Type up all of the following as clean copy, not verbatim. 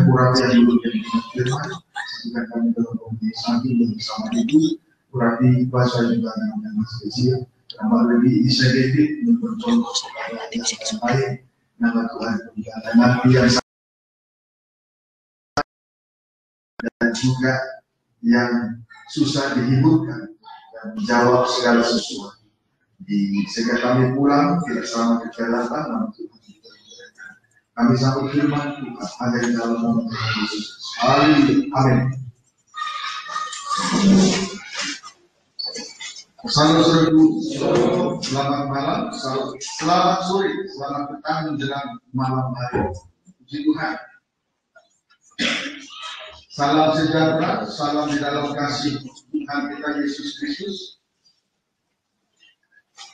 kurang yang dulu jadi firman, ketika kami berkomunikasi sambil bersama ibu, berarti bahasa juga yang masih kecil, nama lebih inisiatif untuk bercontoh kepada yang lain, nama Tuhan dan nanti yang dan juga yang susah dihiburkan dan menjawab segala sesuatu. Sehingga kami pulang tidak sama kejahatan, namun Tuhan kita berikan. Kami sambut firman Tuhan ada di dalam nama Tuhan Yesus. Amin. Salam saudaraku, selamat malam, selamat sore, selamat petang menjelang malam hari. Puji Tuhan. Salam sejahtera, salam di dalam kasih Tuhan kita Yesus Kristus.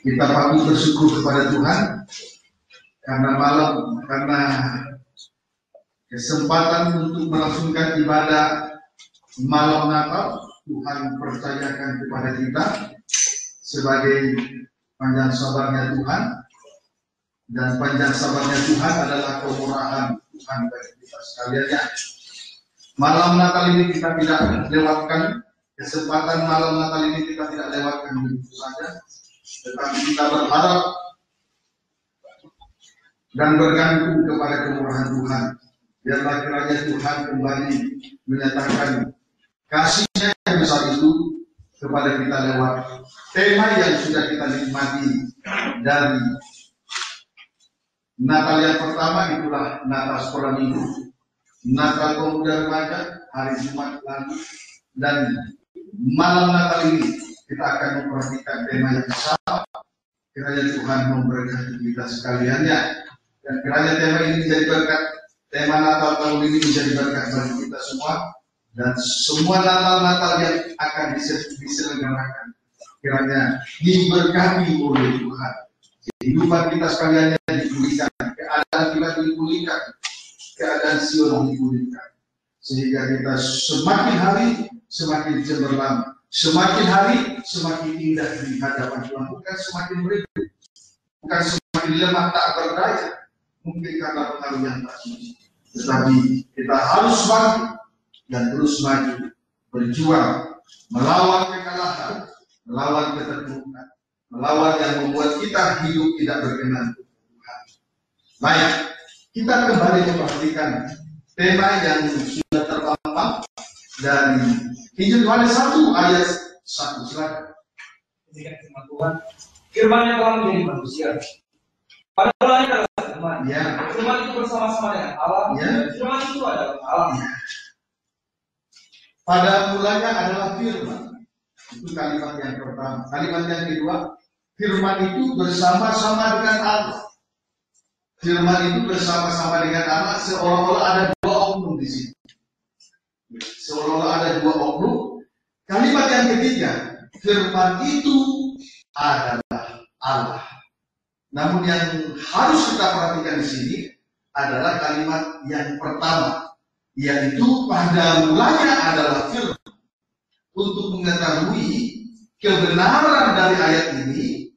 Kita patut bersyukur kepada Tuhan karena kesempatan untuk melangsungkan ibadah malam Natal Tuhan percayakan kepada kita sebagai panjang sabarnya Tuhan, dan panjang sabarnya Tuhan adalah kemurahan Tuhan bagi kita sekalian. Malam Natal ini kita tidak lewatkan, kesempatan malam Natal ini kita tidak lewatkan begitu saja, tetapi kita berharap dan bergantung kepada kemurahan Tuhan. Biarlah kiranya Tuhan kembali menyatakan kasih-Nya yang besar itu kepada kita lewat tema yang sudah kita nikmati dari Natal yang pertama, itulah Natal sekolah minggu, Natal pemuda remaja hari Jumat lalu, dan malam Natal ini kita akan memperhatikan tema yang sama. Kiranya Tuhan memberkati kita sekaliannya, dan kiranya tema ini menjadi berkat, tema Natal tahun ini menjadi berkat bagi kita semua, dan semua Natal-Natal yang akan diselenggarakan kiranya diberkati oleh Tuhan. Kehidupan kita sekaliannya dipulihkan, keadaan kita dipulihkan, keadaan Sion dipulihkan, sehingga kita semakin hari semakin cemerlang, semakin hari semakin indah di hadapan Tuhan, bukan semakin beribu, bukan semakin lemah tak berdaya, mungkin karena pengaruh yang tak suci, tetapi kita harus bangkit dan terus maju, berjuang, melawan kekalahan, melawan keterpurukan, melawan yang membuat kita hidup tidak berkenan Tuhan. Baik, kita kembali memperhatikan tema yang sudah terpampang dari Injil Yohanes 1 ayat 1. Silakan. Firman Tuhan, firman yang telah menjadi manusia. Pada mulanya adalah firman. Ya. Firman itu bersama-sama dengan Allah. Ya. Firman itu adalah Allah. Ya. Pada mulanya adalah firman. Itu kalimat yang pertama. Kalimat yang kedua, firman itu bersama-sama dengan Allah. Firman itu bersama-sama dengan Allah, seolah-olah ada dua oknum di sini. Seolah-olah ada dua oknum. Kalimat yang ketiga, firman itu adalah Allah. Namun yang harus kita perhatikan di sini adalah kalimat yang pertama, yaitu pada mulanya adalah firman. Untuk mengetahui kebenaran dari ayat ini,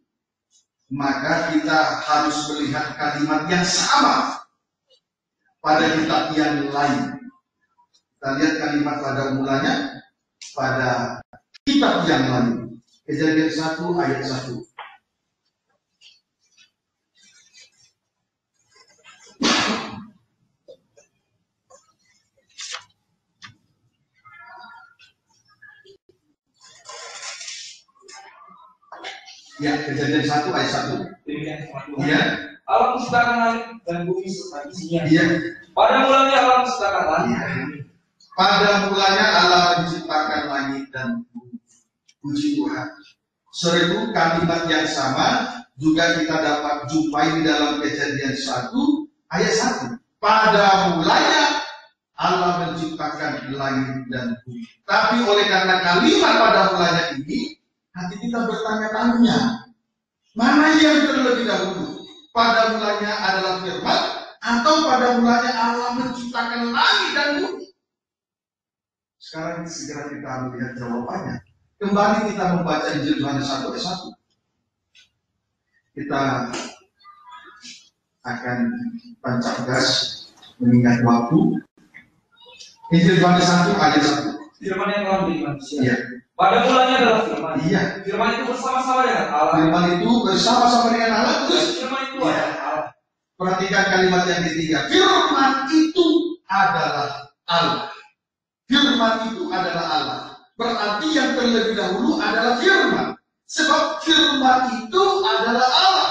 maka kita harus melihat kalimat yang sama pada kitab yang lain. Kita lihat kalimat pada mulanya pada kitab yang lain. Kejadian 1 ayat 1. Ya, Kejadian 1 ayat 1. Ya. Allah menciptakan langit dan bumi serta isinya. Ya. Pada mulanya Allah menciptakan langit. Ya. Pada mulanya Allah menciptakan langit dan bumi. Puji Tuhan. Sore kalimat yang sama juga kita dapat jumpai di dalam Kejadian 1 ayat 1. Pada mulanya Allah menciptakan langit dan bumi. Tapi oleh karena kalimat pada mulanya ini, nanti kita bertanya-tanya, mana yang terlebih dahulu? Pada mulanya adalah firman, atau pada mulanya Allah menciptakan langit dan bumi? Sekarang segera kita melihat jawabannya. Kembali kita membaca Injil Yohanes 1 ayat 1. Kita akan tancap gas mengingat waktu. Injil Yohanes 1 ayat 1. Firman yang telah menjadi manusia. Iya. Pada mulanya adalah firman. Iya. Firman itu bersama-sama dengan Allah. Firman itu bersama-sama dengan Allah. Terus Firman itu adalah Allah. Perhatikan kalimat yang ketiga. Firman itu adalah Allah. Firman itu adalah Allah. Berarti yang terlebih dahulu adalah firman. Sebab firman itu adalah Allah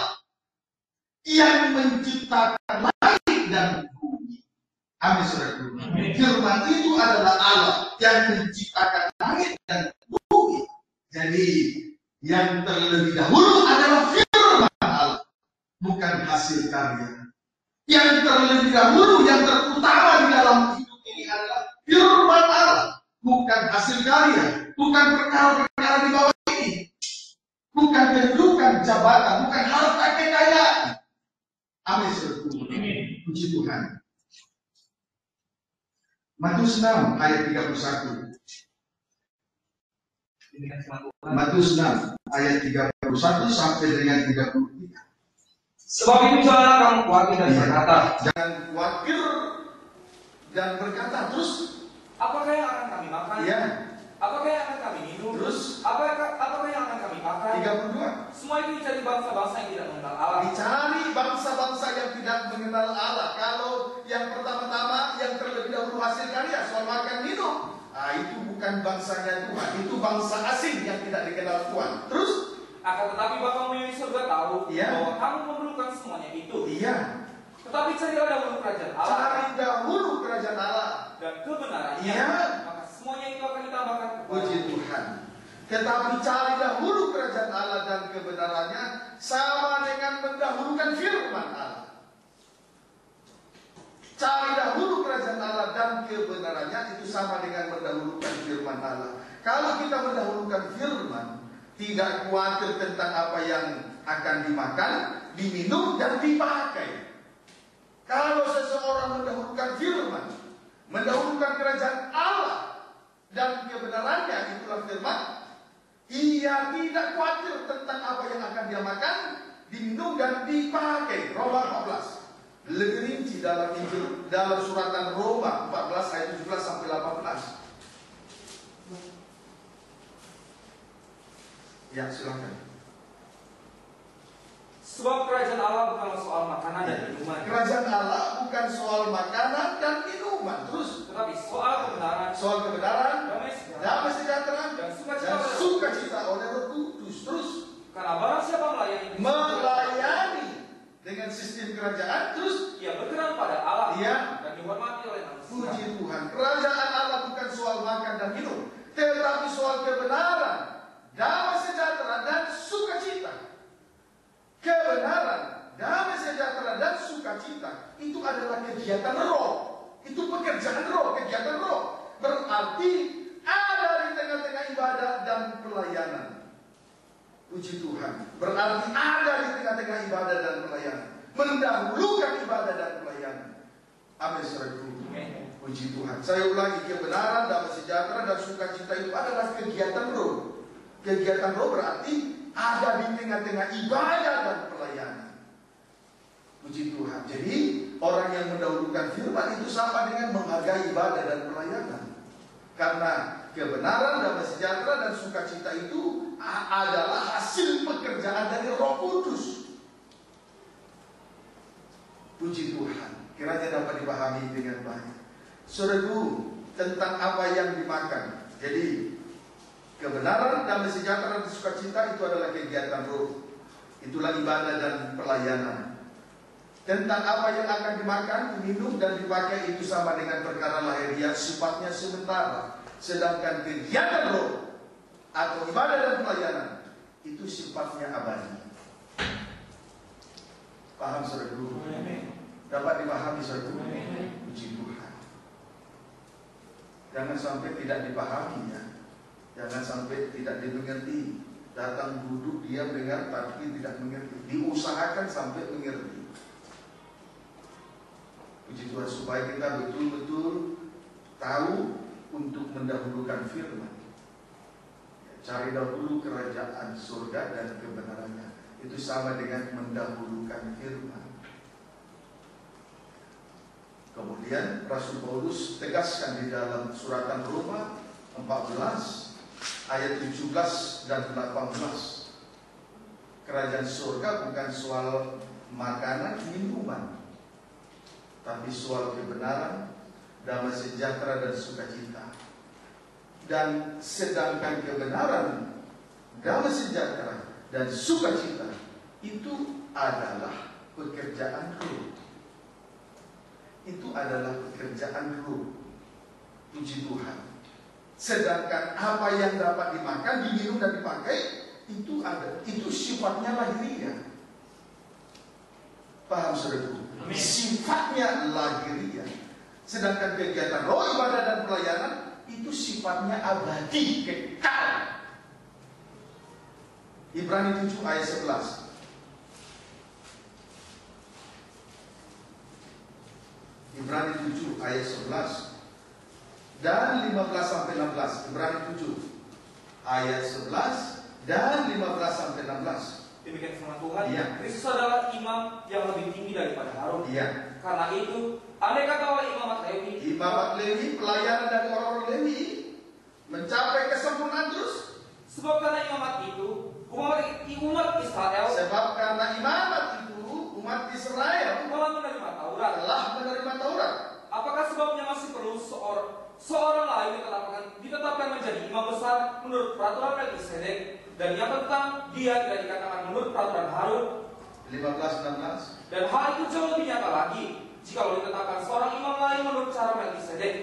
yang menciptakan langit dan bumi. Amin, saudara. Firman itu adalah Allah yang menciptakan langit dan bumi. Jadi yang terlebih dahulu adalah firman Allah, bukan hasil karya. Yang terlebih dahulu, yang terutama di dalam hidup ini adalah firman Allah, bukan hasil karya, bukan perkara-perkara di bawah ini, bukan kedudukan, jabatan, bukan harta kekayaan. Amin, saudara. Puji Tuhan. Matius 6 ayat 31. Matius 6 ayat 31 sampai dengan 33. Sebab itu janganlah kamu khawatir dan berkata. Jangan khawatir dan berkata. Terus apakah yang akan kami makan? Iya. Apakah yang akan kami minum? Terus apakah yang akan kami pakai? 32. Semua itu dicari bangsa-bangsa yang tidak mengenal Allah. Dicari bangsa-bangsa yang tidak mengenal Allah. Kalau yang pertama-tama, yang terlebih dahulu hasil karya, soal makan minum, itu bukan bangsanya Tuhan, itu bangsa asing yang tidak dikenal Tuhan. Terus akan tetapi Bapamu yang di surga tahu bahwa kamu memerlukan semuanya itu. Iya. Tetapi carilah dahulu kerajaan Allah. Cari dahulu kerajaan Allah dan kebenarannya. Iya. Maka semuanya itu akan ditambahkan. Puji Tuhan. Tetapi cari dahulu kerajaan Allah dan kebenarannya, sama dengan mendahulukan firman Allah. Cari dahulu kerajaan Allah dan kebenarannya, itu sama dengan mendahulukan firman Allah. Kalau kita mendahulukan firman, tidak khawatir tentang apa yang akan dimakan, diminum, dan dipakai. Kalau seseorang mendahulukan firman, mendahulukan kerajaan Allah dan kebenarannya, itulah firman, ia tidak khawatir tentang apa yang akan dia makan, diminum, dan dipakai. Roma 14 lebih rinci dalam suratan Roma 14 ayat 17 sampai 18. Ya, silakan. Sebab kerajaan Allah bukanlah soal makanan dan minuman. Kerajaan Allah bukan soal makanan dan minuman. Terus, tetapi soal kebenaran. Soal kebenaran, damai sejahtera, dan sukacita oleh Roh Kudus. Terus, karena barang siapa melayani dengan sistem kerajaan, terus ia berkenan pada Allah, iya, dan dihormati oleh manusia. Puji Tuhan. Kerajaan Allah bukan soal makan dan minum, tetapi soal kebenaran, damai sejahtera, dan sukacita. Kebenaran, damai sejahtera, dan sukacita itu adalah kegiatan roh. Itu pekerjaan roh, kegiatan roh. Berarti ada di tengah-tengah ibadah dan pelayanan. Puji Tuhan. Berarti ada di tengah-tengah ibadah dan pelayanan. Mendahulukan ibadah dan pelayanan. Amin, saudaraku. Puji Tuhan. Saya ulangi, kebenaran, damai sejahtera, dan sukacita itu adalah kegiatan roh. Kegiatan roh berarti ada di tengah-tengah ibadah dan pelayanan. Puji Tuhan. Jadi orang yang mendahulukan firman itu sama dengan menghargai ibadah dan pelayanan. Karena kebenaran, damai sejahtera, dan sukacita itu adalah hasil pekerjaan dari Roh Kudus. Puji Tuhan. Kiranya dapat dipahami dengan baik. Saudaraku, tentang apa yang dimakan. Jadi kebenaran, damai sejahtera, dan sukacita itu adalah kegiatan roh. Itulah ibadah dan pelayanan. Tentang apa yang akan dimakan, diminum, dan dipakai itu sama dengan perkara lahiriah, sifatnya sementara. Sedangkan kegiatan roh atau ibadah dan pelayanan itu sifatnya abadi. Paham, saudaraku? Dapat dipahami, saudaraku? Puji Tuhan. Jangan sampai tidak dipahami, ya. Jangan sampai tidak dimengerti. Datang duduk diam dengar tapi tidak mengerti. Diusahakan sampai mengerti. Puji Tuhan, supaya kita betul-betul tahu untuk mendahulukan firman. Cari dahulu kerajaan surga dan kebenarannya. Itu sama dengan mendahulukan firman. Kemudian Rasul Paulus tegaskan di dalam suratan Roma 14 ayat 17 dan 18. Kerajaan surga bukan soal makanan, minuman, tapi soal kebenaran, damai sejahtera dan sukacita. Dan sedangkan kebenaran, damai sejahtera dan sukacita itu adalah pekerjaan roh. Itu adalah pekerjaan roh. Puji Tuhan. Sedangkan apa yang dapat dimakan, diminum dan dipakai itu sifatnya lahiriah. Paham saudaraku? Sifatnya lahiriah. Sedangkan kegiatan roh, ibadah dan pelayanan itu sifatnya abadi, kekal. Ibrani 7 ayat 11. Ibrani 7 ayat 11 dan 15 sampai 16. Ibrani 7 ayat 11 dan 15 sampai 16. Demikian firman Tuhan. Iya. Kristus adalah imam yang lebih tinggi daripada Harun. Iya. Karena itu, andai kata oleh imamat Lewi, pelayanan dari orang-orang Lewi mencapai kesempurnaan terus. Sebab karena imamat itu, umat Israel, Sebab karena imamat itu umat Israel telah menerima Taurat. Apakah sebabnya masih perlu seorang lain ditetapkan menjadi imam besar menurut peraturan Melkisedek? Dan yang tentang dia tidak dikatakan menurut peraturan Harun. 15-16. Dan hal itu jauh lebih nyata lagi jika ditetapkan seorang imam lain menurut cara Melkisedek,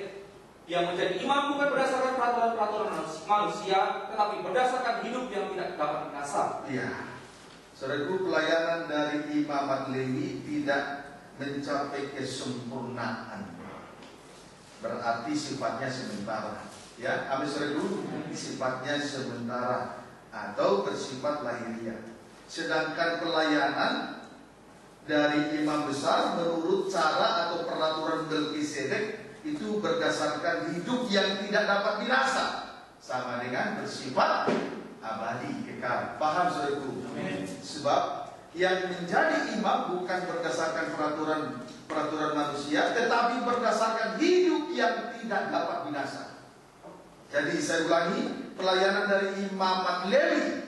yang menjadi imam bukan berdasarkan peraturan manusia, tetapi berdasarkan hidup yang tidak dapat binasa. Iya. Saudaraku, pelayanan dari imamat Lewi tidak mencapai kesempurnaan. Berarti sifatnya sementara. Ya, amin saudaraku, sifatnya sementara atau bersifat lahiriah. Sedangkan pelayanan dari imam besar menurut cara atau peraturan Melkisedek itu berdasarkan hidup yang tidak dapat binasa, sama dengan bersifat abadi, kekal. Paham saudaraku? Sebab yang menjadi imam bukan berdasarkan peraturan manusia, tetapi berdasarkan hidup yang tidak dapat binasa. Jadi saya ulangi, pelayanan dari imamat Lewi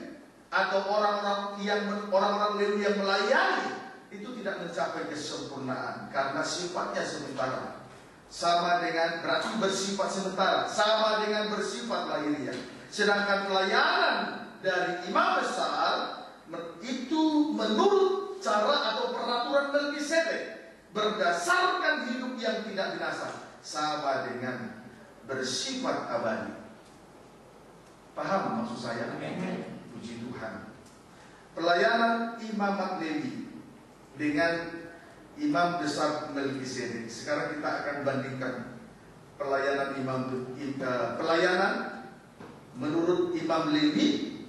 atau orang-orang Lewi yang melayani itu tidak mencapai kesempurnaan karena sifatnya sementara. Sama dengan, berarti bersifat sementara, sama dengan bersifat lahiriah. Sedangkan pelayanan dari imam besar itu menurut cara atau peraturan Melkisedek, berdasarkan hidup yang tidak binasa, sama dengan bersifat abadi. Paham maksud saya? Puji Tuhan. Pelayanan imamat Lewi dengan imam besar Melkisedek. Sekarang kita akan bandingkan pelayanan pelayanan menurut imam Lewi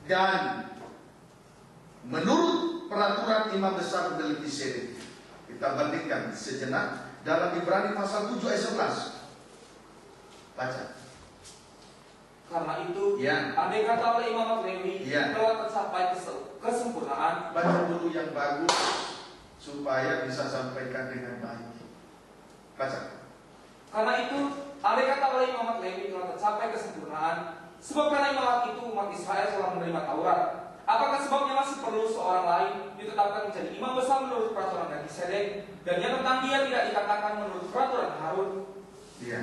dan menurut peraturan imam besar Melkisedek. Kita bandingkan sejenak dalam Ibrani pasal 7 ayat 11. Baca. Karena itu, ya, andai kata oleh imamat Lewi telah tercapai kesempurnaan. Baca dulu yang bagus supaya bisa sampaikan dengan baik. Baca. Karena itu, andai kata oleh imamat Lewi telah tercapai kesempurnaan, sebab karena imamat itu umat Israel telah menerima Taurat. Apakah sebabnya masih perlu seorang lain ditetapkan menjadi imam besar menurut peraturan Melkisedek, dan yang tentang dia tidak dikatakan menurut peraturan Harun? Iya.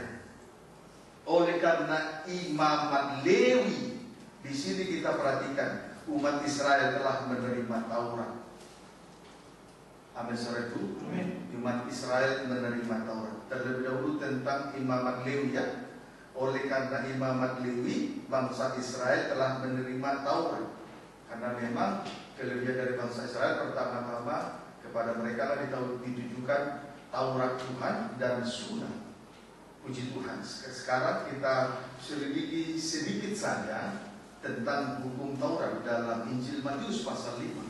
Oleh karena imamat Lewi, di sini kita perhatikan umat Israel telah menerima Taurat. Amin saudaraku. Umat Israel menerima Taurat. Terlebih dahulu tentang imamat Lewi ya. Oleh karena imamat Lewi, bangsa Israel telah menerima Taurat. Karena memang kelebihan dari bangsa Israel pertama-tama kepada mereka lah ditujukan Taurat Tuhan dan Sunnah. Puji Tuhan. Sekarang kita selidiki sedikit saja tentang hukum Taurat dalam Injil Matius pasal 5.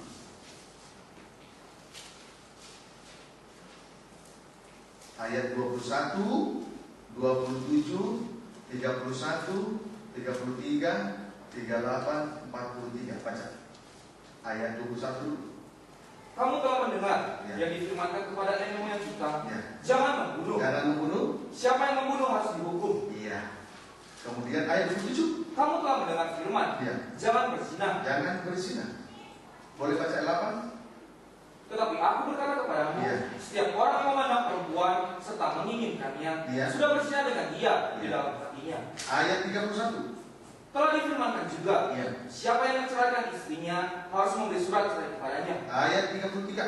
Ayat 21, 27, 31, 33, 38, 43. Baca ayat 21 dulu. Kamu telah mendengar Ya. yang difirmankan kepada nenek moyang kita, Ya. jangan membunuh. Jangan membunuh. Siapa yang membunuh harus dihukum. Iya. Kemudian ayat 27. Kamu telah mendengar firman, Ya. jangan berzina. Jangan berzina. Boleh baca ayat 8? Tetapi aku berkata kepadamu, Ya. setiap orang yang memandang perempuan serta menginginkannya, Ya. sudah berzina dengan dia di Ya. dalam hatinya. Ayat 31. Telah difirmankan juga, Ya. siapa yang menceraikan istrinya harus memberi surat cerai kepadanya. Ayat 33.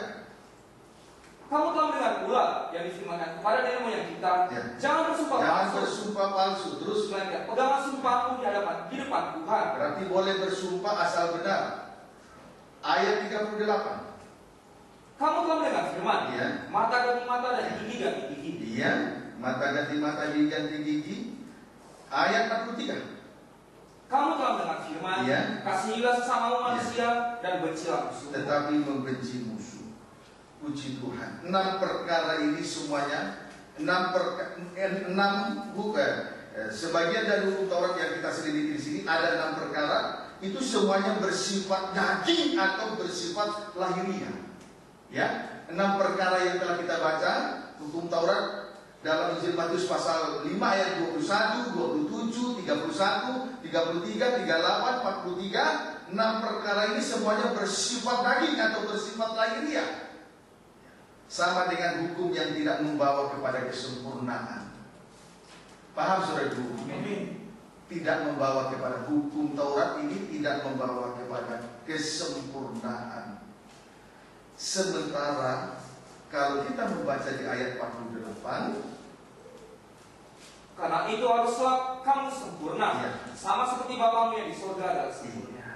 Kamu telah mendengar pula yang difirmankan kepada nenek moyang kita, Ya. jangan bersumpah Jangan palsu, bersumpah palsu. Terus melainkan pegangan sumpahmu di depan Tuhan. berarti boleh bersumpah asal benar. Ayat 38. Kamu telah mendengar firman, Ya. mata ganti mata dan gigi ganti gigi. Iya, mata ganti mata, gigi ganti gigi. Ayat 43. Kamu telah mendengar firman, Ya. kasihilah sesamamu manusia dan bencilah musuh. Tetapi membenci musuh. Puji Tuhan. 6 perkara ini semuanya sebagian dari hukum Taurat yang kita selidiki di sini ada 6 perkara. Itu semuanya bersifat daging atau bersifat lahiriah. Ya, 6 perkara yang telah kita baca hukum Taurat dalam Injil Matius pasal 5 ayat 21, 27, 31, 33, 38, 43. 6 perkara ini semuanya bersifat daging atau bersifat lahiriah. Sama dengan hukum yang tidak membawa kepada kesempurnaan. Paham saudaraku? Tidak membawa kepada hukum Taurat ini tidak membawa kepada kesempurnaan. Sementara kalau kita membaca di ayat 48, karena itu haruslah kamu sempurna, Ya. sama seperti Bapamu yang di surga adalah sempurna.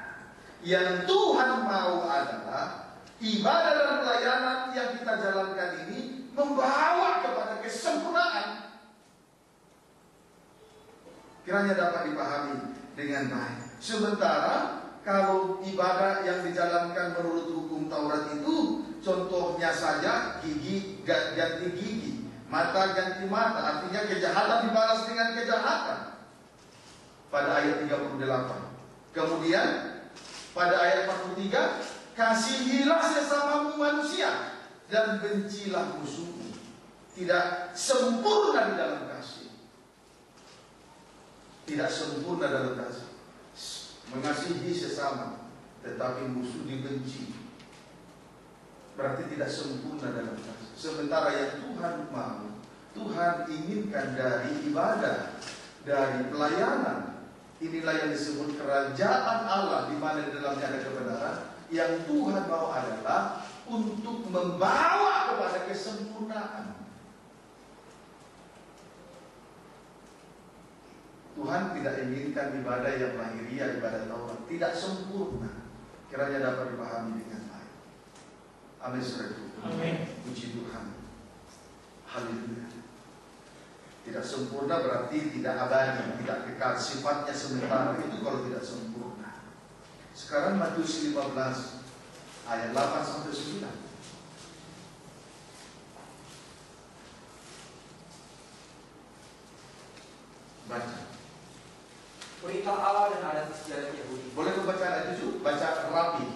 yang Tuhan mau adalah ibadah dan pelayanan yang kita jalankan ini membawa kepada kesempurnaan. Kiranya dapat dipahami dengan baik. Sementara kalau ibadah yang dijalankan menurut hukum Taurat itu, contohnya saja gigi ganti gigi, mata ganti mata, artinya kejahatan dibalas dengan kejahatan. Pada ayat 38. Kemudian pada ayat 43, kasihilah sesamamu manusia dan bencilah musuhmu. Tidak sempurna di dalam kasih. Tidak sempurna dalam kasih. Mengasihi sesama, tetapi musuh dibenci. Berarti tidak sempurna dalam kasih. Sementara yang Tuhan mau, Tuhan inginkan dari ibadah, dari pelayanan. Inilah yang disebut kerajaan Allah, di mana di dalamnya ada kebenaran. Yang Tuhan mau adalah untuk membawa kepada kesempurnaan. Tuhan tidak inginkan ibadah yang lahiriah, ibadah Taurat, tidak sempurna. Kiranya dapat dipahami dengan baik. Amin, saudaraku. Amin. Puji Tuhan. Haleluya. Tidak sempurna berarti tidak abadi, tidak kekal, sifatnya sementara. Itu kalau tidak sempurna. Sekarang Matius 15 ayat 8 sampai 9. Baca. Perintah Allah dan adat istiadat Yahudi. Boleh membaca ayat 7? Baca rapi.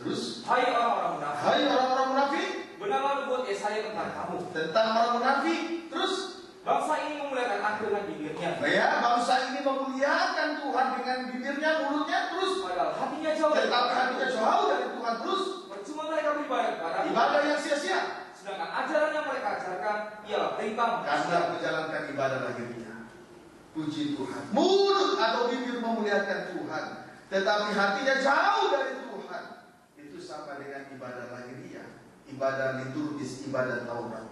Terus, Hai orang-orang munafik, hai orang-orang munafik, benarlah nubuat Yesaya tentang kamu. tentang orang munafik. Terus, Bangsa ini memuliakan aku dengan bibirnya, ya, bangsa ini memuliakan Tuhan dengan bibirnya, mulutnya. Terus, padahal hatinya jauh dari tetapi hatinya jauh dari Tuhan. Terus, percuma mereka beribadah kepadamu. ibadah yang sia-sia. Sedangkan ajaran yang mereka ajarkan ialah perintah Karena menjalankan ibadah lahiriah. Puji Tuhan. Mulut atau bibir memuliakan Tuhan, tetapi hatinya jauh dari Tuhan. Itu sama dengan ibadah lahiriah, ibadah liturgis, ibadah Taurat.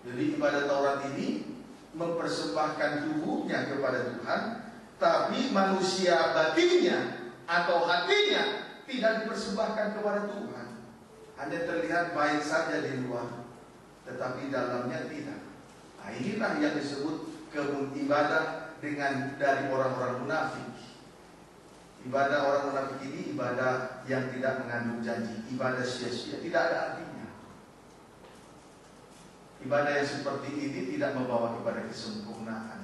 Jadi ibadah Taurat ini mempersembahkan tubuhnya kepada Tuhan, tapi manusia batinnya atau hatinya tidak dipersembahkan kepada Tuhan. Hanya terlihat baik saja di luar, tetapi dalamnya tidak. Nah, inilah yang disebut ibadah dengan dari orang-orang munafik. Ibadah orang munafik ini ibadah yang tidak mengandung janji, ibadah sia-sia, tidak ada artinya. Ibadah yang seperti ini tidak membawa kepada kesempurnaan.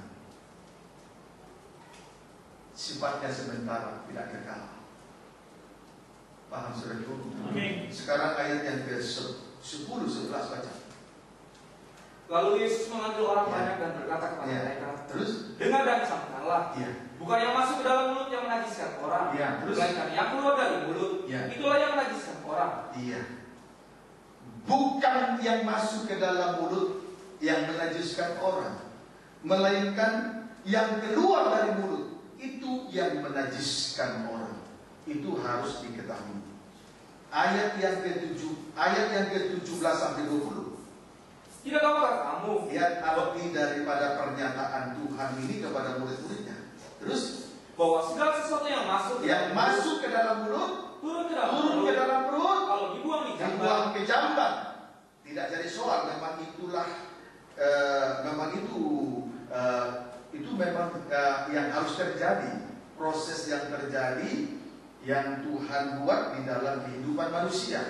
Sifatnya sementara, tidak kekal. Paham saudaraku? Amin. Sekarang ayat yang ke-10, 11 baca. Lalu Yesus memanggil orang Ya. banyak dan berkata kepada Ya. mereka, Terus? dengar dan camkanlah. Iya. Bukan yang masuk ke dalam mulut yang menajiskan orang, Ya. Terus? melainkan yang keluar dari mulut, Ya. itulah yang menajiskan orang. Iya. Bukan yang masuk ke dalam mulut yang menajiskan orang, melainkan yang keluar dari mulut, itu yang menajiskan orang. Itu harus diketahui. Ayat yang ke-17 sampai 20. Tidak tahukah kamu Lihat arti daripada pernyataan Tuhan ini kepada murid-muridnya. Terus bahwa segala sesuatu yang masuk masuk ke dalam mulut, turun ke dalam perut, kalau dibuang di jamban, dibuang ke jamban. Tidak jadi soal, memang itulah itu memang yang harus terjadi, proses yang terjadi yang Tuhan buat di dalam kehidupan manusia.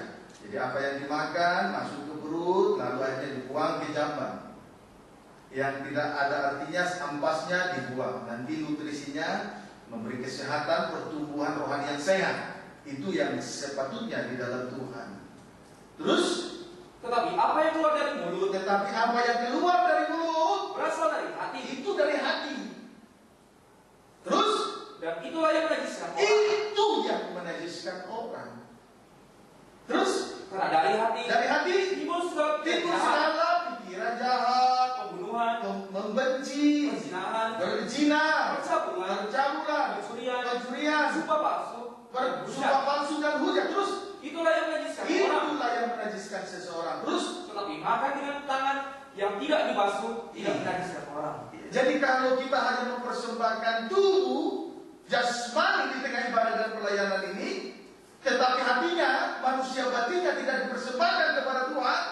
Jadi apa yang dimakan masuk ke perut, lalu akhirnya dibuang ke jamban. Yang tidak ada artinya, ampasnya dibuang. Nanti nutrisinya memberi kesehatan, pertumbuhan rohani yang sehat. Itu yang sepatutnya di dalam Tuhan. Terus, tetapi apa yang keluar dari mulut berasal dari hati, itu dari hati. Terus, dan itulah yang menajiskan orang. itu yang menajiskan orang. Terus, Karena dari hati timbul segala pikiran jahat, pembunuhan, membenci, berzina, percabulan, pencurian, sumpah palsu, bersumpah palsu dan hujat. Terus itulah yang menajiskan orang. itulah yang menajiskan seseorang. Terus Tetapi makan dengan tangan yang tidak dibasuh tidak menajiskan orang. jadi kalau kita hanya mempersembahkan tubuh jasmani di tengah ibadah dan pelayanan ini, tetapi hatinya, manusia batinnya tidak dipersembahkan kepada Tuhan,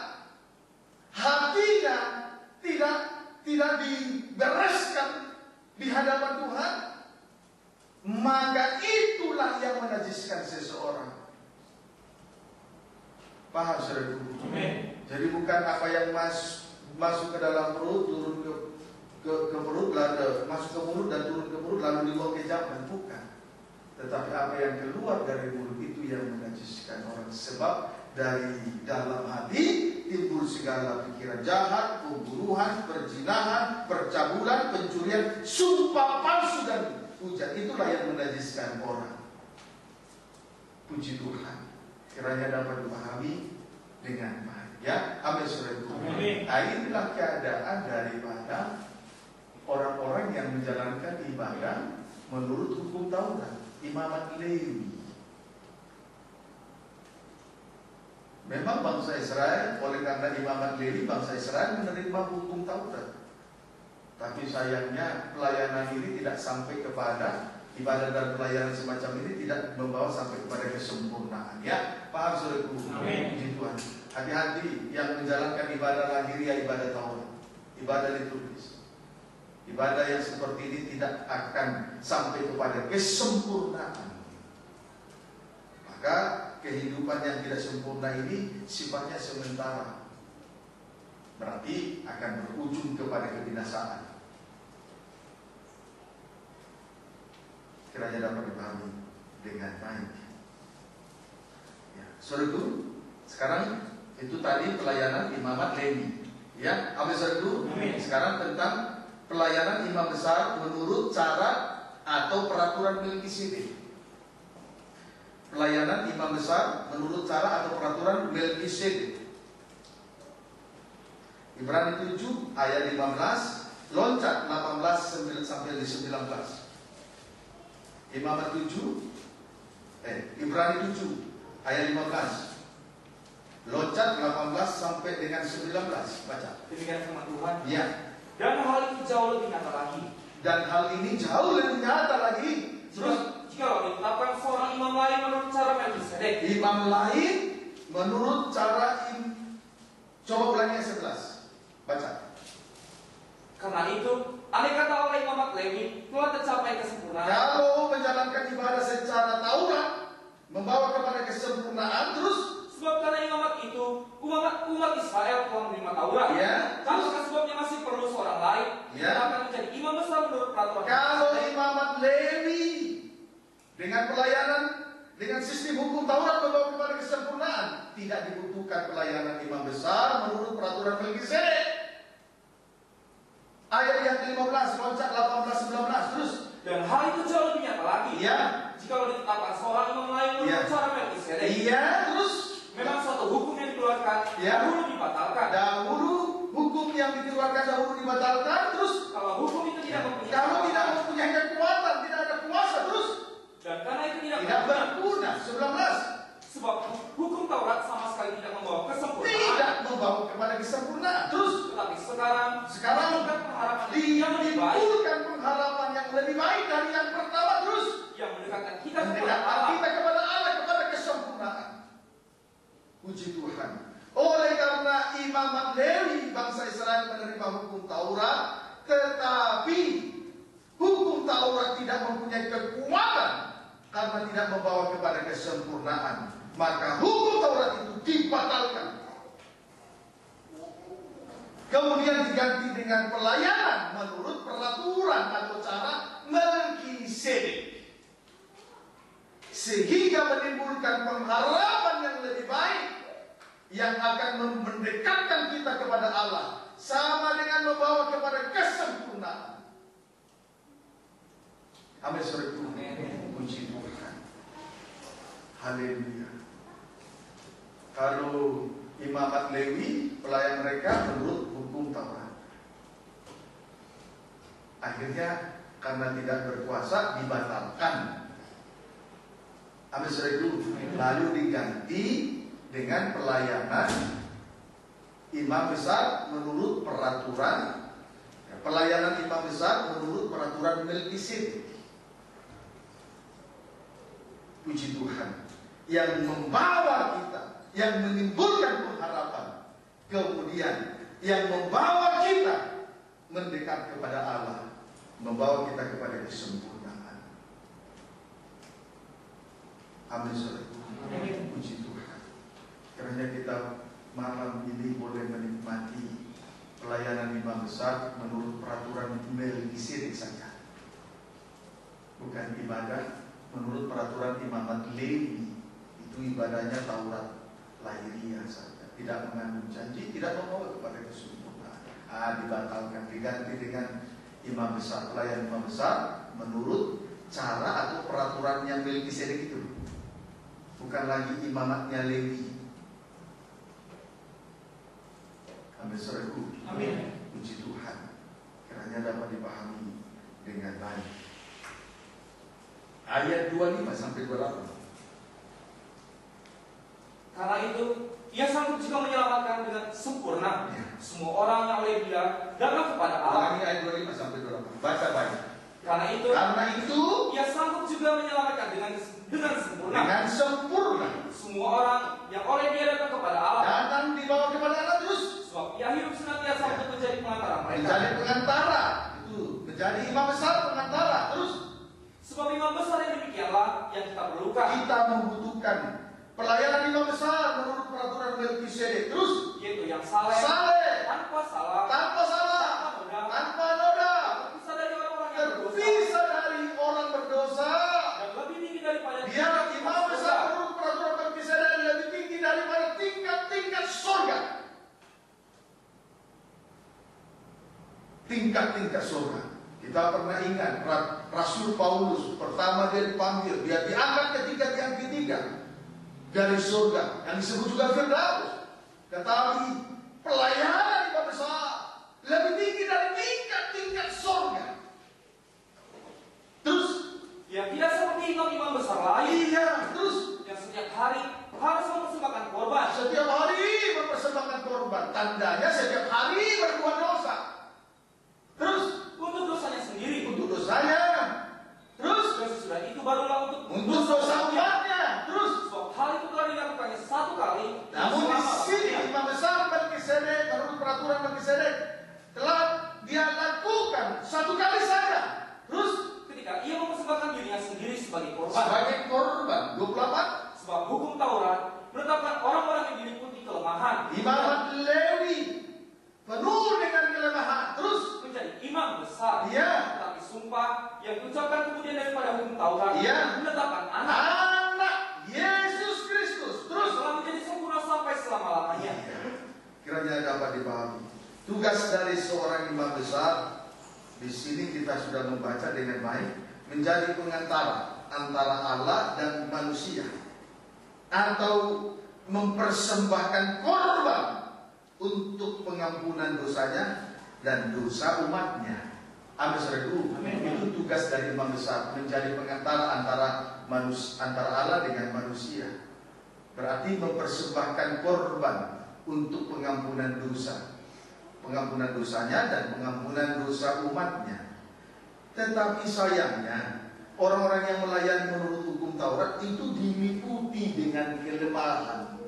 hatinya tidak dibereskan di hadapan Tuhan, maka itulah yang menajiskan seseorang. Paham saudaraku? Amin. Jadi bukan apa yang masuk ke dalam perut, turun ke perut, lalu masuk ke mulut dan turun ke perut, lalu dibawa ke jamban, bukan. Tetapi apa yang keluar dari mulut itu yang menajiskan orang. Sebab dari dalam hati timbul segala pikiran jahat, pembunuhan, perzinahan, percabulan, pencurian, sumpah palsu dan hujat. Itulah yang menajiskan orang. Puji Tuhan, kiranya dapat dipahami dengan baik. Ya, amin saudaraku. Nah, inilah keadaan daripada orang-orang yang menjalankan ibadah menurut hukum Taurat, imamat Lewi. Memang bangsa Israel, oleh karena imamat Lewi, bangsa Israel menerima hukum Taurat. Tapi sayangnya pelayanan ini tidak sampai kepada ibadah dan pelayanan semacam ini tidak membawa sampai kepada kesempurnaan. Ya, paham saudaraku? Amin. Puji Tuhan. Hati-hati yang menjalankan ibadah lahiriah, ibadah Taurat, ibadah liturgis. Ibadah yang seperti ini tidak akan sampai kepada kesempurnaan. Maka kehidupan yang tidak sempurna ini sifatnya sementara, berarti akan berujung kepada kebinasaan. Kiranya dapat dipahami dengan baik. Ya, saudaraku, sekarang itu tadi pelayanan imamat Lewi. Ya, amin saudaraku. Sekarang tentang pelayanan imam besar menurut cara atau peraturan Melkisedek. Pelayanan imam besar menurut cara atau peraturan Melkisedek. Ibrani 7 ayat 15, loncat 18 sampai 19. Imamat 7 Ibrani 7 ayat 15, loncat 18 sampai dengan 19. Baca. Demikian firman Tuhan. Ya. Dan hal itu jauh lebih nyata lagi. Dan hal ini jauh lebih nyata lagi. Terus jika ditetapkan seorang imam lain menurut cara Melkisedek, Imam lain menurut cara coba ulangi ayat 11. Baca. karena itu andai kata oleh imamat Lewi telah tercapai kesempurnaan, Kalau menjalankan ibadah secara Taurat membawa kepada kesempurnaan, terus sebab karena imamat itu umat Israel telah menerima Taurat. ya, Apakah sebabnya masih perlu seorang lain Ya. yang akan menjadi imam besar menurut peraturan kalau Melkisedek? imamat Lewi dengan pelayanan dengan sistem hukum Taurat membawa kepada kesempurnaan. Tidak dibutuhkan pelayanan imam besar menurut peraturan Melkisedek. Ayat yang 15, loncat 18, 19 terus. Dan hal itu jauh lebih nyata lagi. Iya. Jika ditetapkan seorang imam lain menurut cara Melkisedek. Iya, terus. Memang suatu hukum yang dikeluarkan dahulu dibatalkan. Dahulu hukum yang dikeluarkan dahulu dibatalkan. Terus Kalau hukum itu tidak mempunyai kekuatan, tidak ada kuasa, terus. Dan karena itu tidak berguna. 19. Sebab hukum Taurat sama sekali tidak membawa kesempurnaan. Tidak membawa kepada kesempurnaan. Terus. Tetapi sekarang ditimbulkan pengharapan yang lebih baik dari yang pertama, terus. Yang mendekatkan kita kepada Allah, kepada kesempurnaan. Puji Tuhan. Oleh karena imamat Lewi bangsa Israel menerima hukum Taurat, tetapi hukum Taurat tidak mempunyai kekuatan karena tidak membawa kepada kesempurnaan, maka hukum Taurat itu dibatalkan. Kemudian diganti dengan pelayanan menurut peraturan atau cara Melkisedek, sehingga menimbulkan pengharapan yang lebih baik yang akan mendekatkan kita kepada Allah, sama dengan membawa kepada kesempurnaan. Amin. Puji Tuhan. Haleluya. Kalau imamat Lewi, pelayan mereka menurut hukum Taurat, akhirnya karena tidak berkuasa dibatalkan. Amin. Lalu diganti dengan pelayanan imam besar menurut peraturan, pelayanan imam besar menurut peraturan Melkisedek. Puji Tuhan, yang membawa kita, yang menimbulkan pengharapan, kemudian yang membawa kita mendekat kepada Allah, membawa kita kepada kesempurnaan. Amin. Puji Tuhan. Karena kita malam ini boleh menikmati pelayanan imam besar menurut peraturan Melkisedek saja, bukan ibadah menurut peraturan imamat Lewi. Itu ibadahnya Taurat lahiriah saja, tidak mengandung janji, tidak membawa kepada kesempurnaan. Dibatalkan, diganti dengan imam besar, pelayan imam besar menurut cara atau peraturan yang Melkisedek itu, bukan lagi imamatnya Lewi. Amin. Puji Tuhan. Kiranya dapat dipahami dengan baik. Ayat 25 sampai 28. Karena itu, ia sanggup juga menyelamatkan dengan sempurna semua orang yang oleh Dia datang kepada Allah. Ini ayat 25 sampai 28. Baca baik. Karena itu, ia sanggup juga menyelamatkan dengan sempurna. Dengan sempurna semua orang yang oleh Dia datang kepada Allah. Datang dibawa kepada Allah terus. Sebab Ia hidup senantiasa untuk menjadi pengantara mereka. Menjadi pengantara. Itu menjadi imam besar pengantara terus. Sebab imam besar yang demikianlah yang kita perlukan. Kita membutuhkan pelayanan imam besar menurut peraturan Melkisedek terus, yaitu yang saleh, tanpa salah, tanpa noda, terpisah dari orang berdosa, dan lebih tinggi daripada dia imam besar menurut peraturan Melkisedek, lebih tinggi daripada tingkat-tingkat surga. Tingkat-tingkat surga. Kita pernah ingat Rasul Paulus pertama dia dipanggil, dia diangkat ketika yang ketiga dari surga, yang disebut juga Firdaus. Tetapi pelayanan imam besar lebih tinggi dari tingkat-tingkat surga. Terus yang tidak seperti imam-imam besar lain. Terus yang setiap hari harus mempersembahkan korban. Setiap hari mempersembahkan korban. Tandanya setiap hari berbuat dosa. Terus untuk dosanya sendiri. Terus sesudah itu barulah untuk dosa umatnya. Terus sebab hal itu telah dilakukannya satu kali. Namun di sini imam besar Melkisedek menurut peraturan Melkisedek telah dia lakukan satu kali saja. Terus ketika ia mempersembahkan dirinya sendiri sebagai korban. 24. Sebab hukum Taurat menetapkan orang-orang yang diliputi kelemahan. Imamat Lewi penuh dengan kelemahan. Terus menjadi imam besar. Tetapi sumpah yang diucapkan kemudian daripada hukum Taurat menetapkan anak Tugas dari seorang imam besar, di sini kita sudah membaca dengan baik, menjadi pengantara antara Allah dan manusia, atau mempersembahkan korban untuk pengampunan dosanya dan dosa umatnya. Amin. Itu tugas dari imam besar, menjadi pengantara antara Allah dengan manusia. Berarti mempersembahkan korban untuk pengampunan dosa, pengampunan dosanya dan pengampunan dosa umatnya. Tetapi sayangnya orang-orang yang melayani menurut hukum Taurat itu diliputi dengan kelemahan,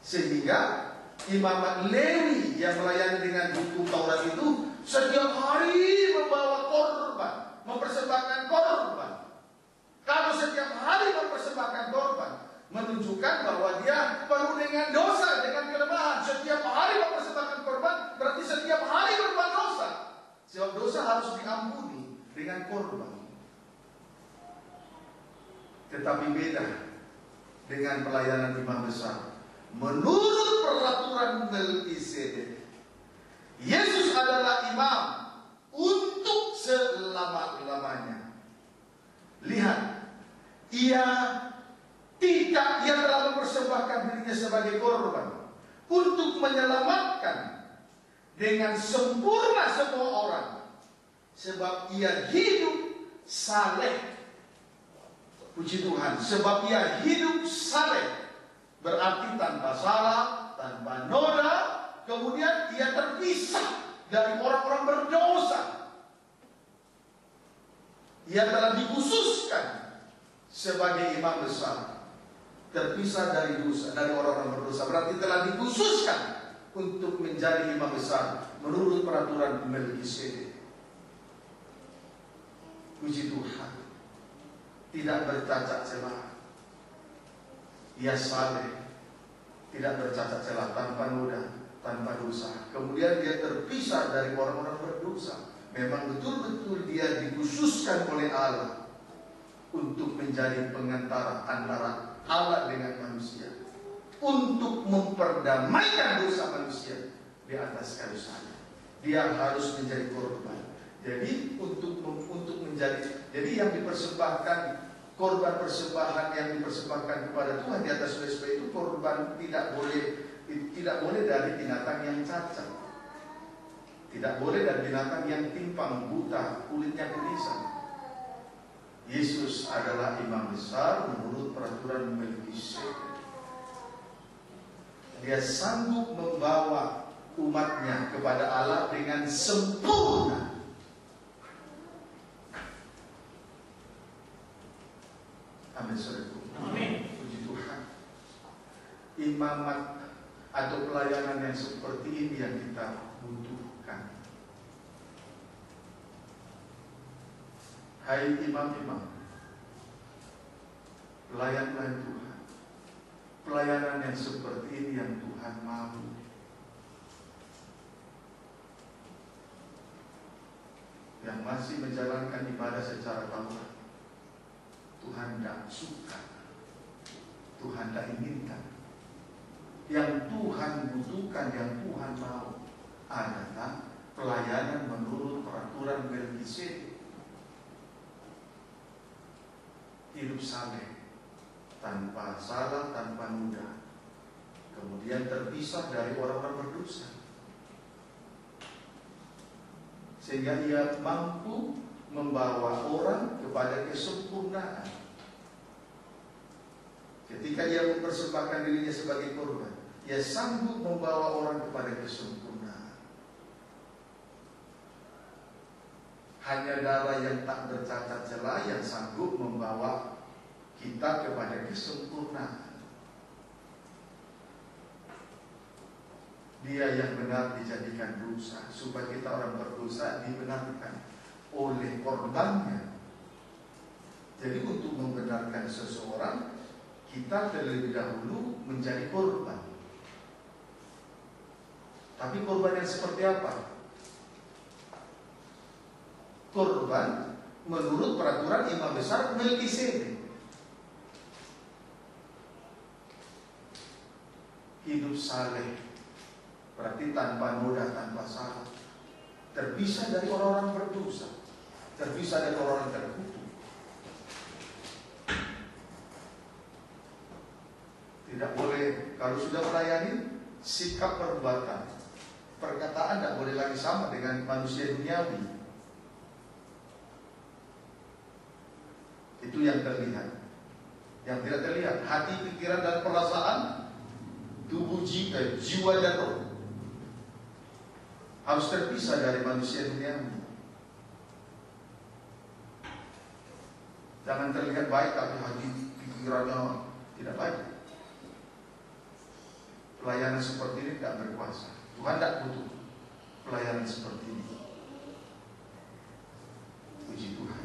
sehingga imamat Lewi yang melayani dengan hukum Taurat itu setiap hari membawa korban, mempersembahkan korban. Kalau setiap hari mempersembahkan korban, menunjukkan bahwa dia penuh dengan dosa, dengan kelemahan. Setiap hari mempersembahkan korban, berarti setiap hari berbuat dosa. Sebab dosa harus diampuni dengan korban. Tetapi beda dengan pelayanan imam besar. Menurut peraturan Melkisedek, Yesus adalah imam untuk selama-lamanya. Lihat, ia telah mempersembahkan dirinya sebagai korban untuk menyelamatkan dengan sempurna semua orang, sebab ia hidup saleh. Puji Tuhan, sebab ia hidup saleh, berarti tanpa salah, tanpa noda. Kemudian ia terpisah dari orang-orang berdosa. Ia telah dikhususkan sebagai imam besar, terpisah dari dosa, dari orang-orang berdosa. Berarti telah dikhususkan untuk menjadi imam besar menurut peraturan Melkisedek. Puji Tuhan, tidak bercacat celah. Ia saleh, tidak bercacat celah, tanpa noda, tanpa dosa. Kemudian dia terpisah dari orang-orang berdosa. Memang betul-betul dia dikhususkan oleh Allah untuk menjadi pengantara antara Allah dengan manusia, untuk memperdamaikan dosa manusia di atas kayu salib. Dia harus menjadi korban. Jadi jadi yang dipersembahkan, korban persembahan yang dipersembahkan kepada Tuhan di atas mesbah itu korban tidak boleh dari binatang yang cacat, tidak boleh dari binatang yang timpang, buta, kulitnya kumisan. Yesus adalah imam besar menurut peraturan Melkisedek. Dia sanggup membawa umatnya kepada Allah dengan sempurna. Amin. Amin. Puji Tuhan. Imamat atau pelayanan yang seperti ini yang kita butuhkan. Hai imam-imam, pelayan-pelayan Tuhan, pelayanan yang seperti ini yang Tuhan mau. Yang masih menjalankan ibadah secara Taurat, Tuhan tidak suka, Tuhan tidak inginkan. Yang Tuhan butuhkan, yang Tuhan mau adalah pelayanan menurut peraturan Melkisedek. Hidup saleh, tanpa salah, tanpa noda, kemudian terpisah dari orang-orang berdosa, sehingga ia mampu membawa orang kepada kesempurnaan. Ketika ia mempersembahkan dirinya sebagai korban, ia sanggup membawa orang kepada kesempurnaan. Hanya darah yang tak bercacat celah yang sanggup membawa kita kepada kesempurnaan. Dia yang benar dijadikan dosa, supaya kita orang berdosa dibenarkan oleh korbannya. Jadi untuk membenarkan seseorang, kita terlebih dahulu menjadi korban. Tapi korban yang seperti apa? Korban menurut peraturan imam besar Melkisedek. Hidup saleh, Berarti tanpa noda, tanpa salah. Terpisah dari orang-orang berdosa. Terpisah dari orang yang terkutuk. Tidak boleh, kalau sudah melayani, sikap perbuatan, perkataan tidak boleh lagi sama dengan manusia duniawi. Itu yang terlihat. Yang tidak terlihat, hati, pikiran, dan perasaan, tubuh, jiwa dan roh harus terpisah dari manusia duniawi. Jangan terlihat baik tapi hati, pikirannya tidak baik. Pelayanan seperti ini tidak berkuasa. Tuhan tidak butuh pelayanan seperti ini. Puji Tuhan.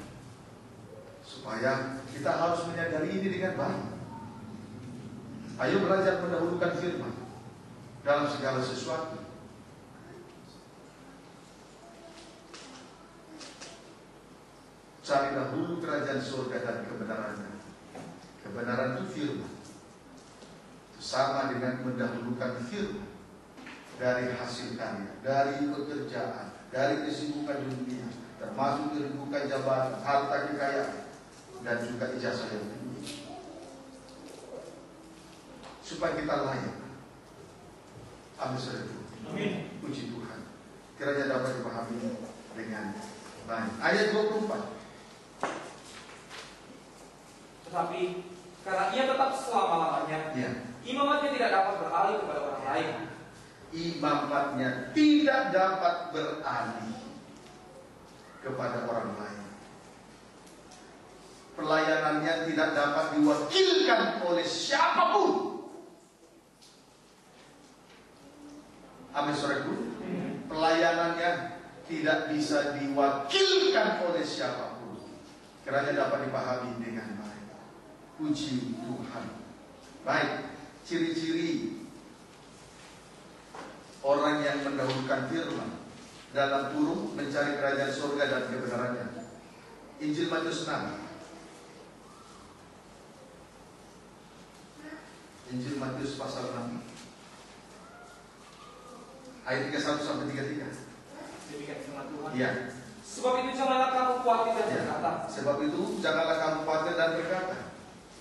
Supaya kita harus menyadari ini dengan baik. Ayo belajar mendahulukan firman dalam segala sesuatu. Cari dahulu kerajaan surga dan kebenarannya. Kebenaran itu firman. Sama dengan mendahulukan firman dari hasil karya, dari pekerjaan, dari kesibukan dunia, termasuk kedudukan jabatan, harta kekayaan, dan juga ijazah yang tinggi, supaya kita layak. Amin. Puji Tuhan. Kiranya dapat dipahami dengan baik. Ayat 24. Tetapi karena ia tetap selama-lamanya, imamatnya tidak dapat beralih kepada orang lain. Imamatnya tidak dapat beralih kepada orang lain. Pelayanannya tidak dapat diwakilkan oleh siapapun. Amin, saudaraku. Pelayanannya tidak bisa diwakilkan oleh siapapun. Kiranya dapat dipahami dengan baik. Puji Tuhan. Baik, ciri-ciri orang yang mendahulukan firman dalam kurung mencari kerajaan surga dan kebenarannya. Injil Matius 6. Injil Matius pasal 6 ayat 31 sampai 33. Demikian firman Tuhan. Iya. Sebab itu janganlah kamu khawatir dan berkata. Sebab itu janganlah kamu khawatir dan berkata.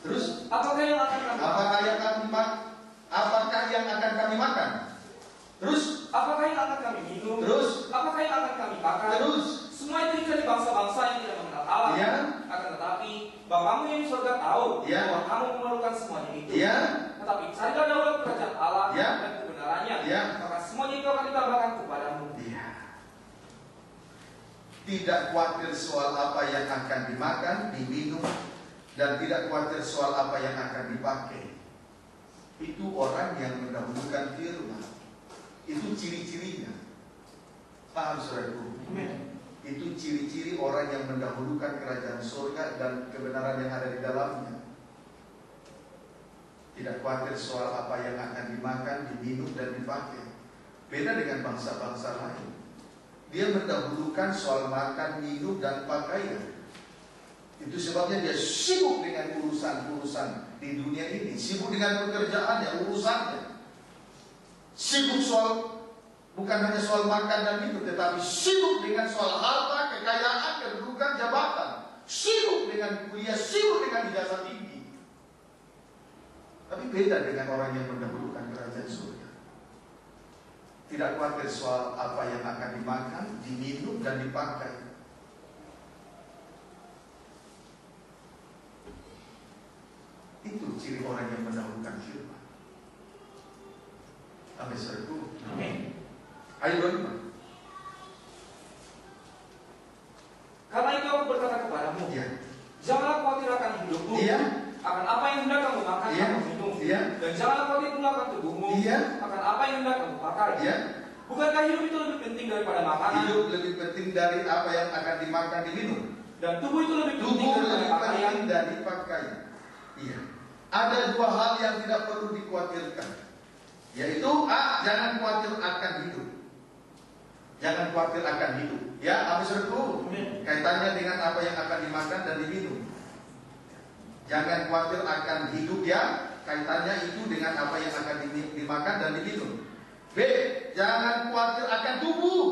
Terus, apakah yang akan kami makan? Apakah yang akan kami makan? Terus, apakah yang akan kami minum? Terus, apakah yang akan kami pakai? Terus, semua itu dicari bangsa-bangsa yang tidak mengenal Allah. Ya. Akan tetapi Bapamu yang di surga tahu Ya. bahwa kamu memerlukan semuanya itu. Ya. Tetapi carilah dahulu kerajaan Allah Ya. dan kebenarannya, Ya. maka semuanya itu akan ditambahkan kepadamu. Ya. Tidak khawatir soal apa yang akan dimakan, diminum, dan tidak khawatir soal apa yang akan dipakai. Itu orang yang mendahulukan firman. Itu ciri-cirinya. Paham, saudaraku? Itu ciri-ciri orang yang mendahulukan kerajaan surga dan kebenaran yang ada di dalamnya. Tidak khawatir soal apa yang akan dimakan, diminum, dan dipakai. Beda dengan bangsa-bangsa lain. Dia mendahulukan soal makan, minum, dan pakaian. Itu sebabnya dia sibuk dengan urusan-urusan di dunia ini. Sibuk dengan pekerjaannya, urusannya. Sibuk soal, bukan hanya soal makan dan minum, tetapi sibuk dengan soal harta, kekayaan, kedudukan, jabatan. Sibuk dengan kuliah, sibuk dengan ijazah tinggi. Tapi beda dengan orang yang mendahulukan kerajaan surga. Tidak khawatir soal apa yang akan dimakan, diminum, dan dipakai. Itu ciri orang yang mendahulukan firman. Amin, saudaraku. Amin. Ayat 25. Karena itu aku berkata kepadamu, janganlah khawatir akan hidupmu, akan apa yang hendak kamu makan atau minum, dan janganlah khawatir pula akan tubuhmu, akan apa yang hendak kamu pakai. Bukankah hidup itu lebih penting daripada makanan? Hidup lebih penting dari apa yang akan dimakan, diminum. Dan tubuh itu lebih penting dari pakaian. Iya. Ada dua hal yang tidak perlu dikhawatirkan, yaitu jangan khawatir akan hidup. Jangan khawatir akan hidup. Ya, habis itu kaitannya dengan apa yang akan dimakan dan diminum. Jangan khawatir akan hidup, ya, kaitannya itu dengan apa yang akan dimakan dan diminum. B, jangan khawatir akan tubuh.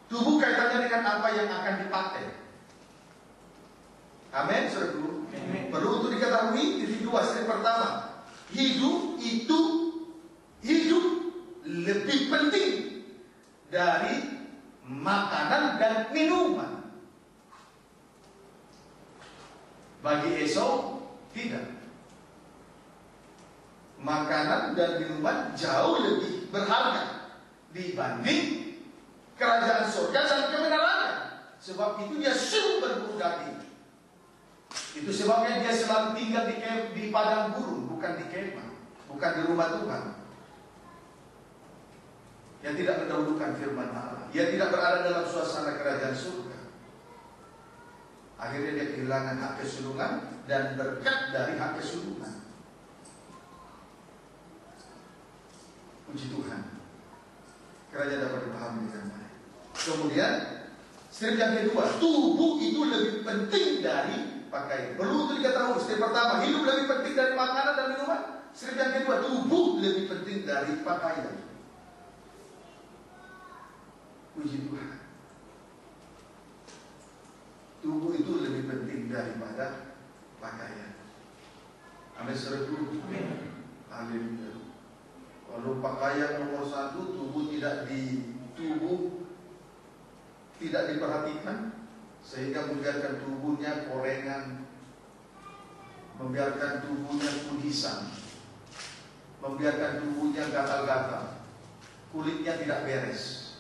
Tubuh kaitannya dengan apa yang akan dipakai. Amin, saudaraku. Perlu untuk diketahui titik dua. Yang pertama, hidup lebih penting dari makanan dan minuman. Bagi Esau tidak. Makanan dan minuman jauh lebih berharga dibanding kerajaan surga dan kebenarannya. Sebab itu dia suruh berburu daging. Itu sebabnya dia selalu tinggal di padang gurun, bukan di kemah, bukan di rumah Tuhan. Dia tidak mendahulukan firman Allah. Dia tidak berada dalam suasana kerajaan surga. Akhirnya dia kehilangan hak kesulungan dan berkat dari hak kesulungan. Puji Tuhan. Kerajaan dapat dipahami dengan baik. Kemudian strip yang kedua, tubuh itu lebih penting dari pakaian. Perlu untuk diketahui, strip pertama, hidup lebih penting dari makanan dan minuman. Strip yang kedua, tubuh lebih penting dari pakaian. Puji Tuhan. Tubuh itu lebih penting daripada pakaian. Amin, saudaraku. Haleluya. Kalau pakaian nomor satu, tubuh tidak diperhatikan, sehingga membiarkan tubuhnya korengan, membiarkan tubuhnya kudisan, membiarkan tubuhnya gatal-gatal, kulitnya tidak beres.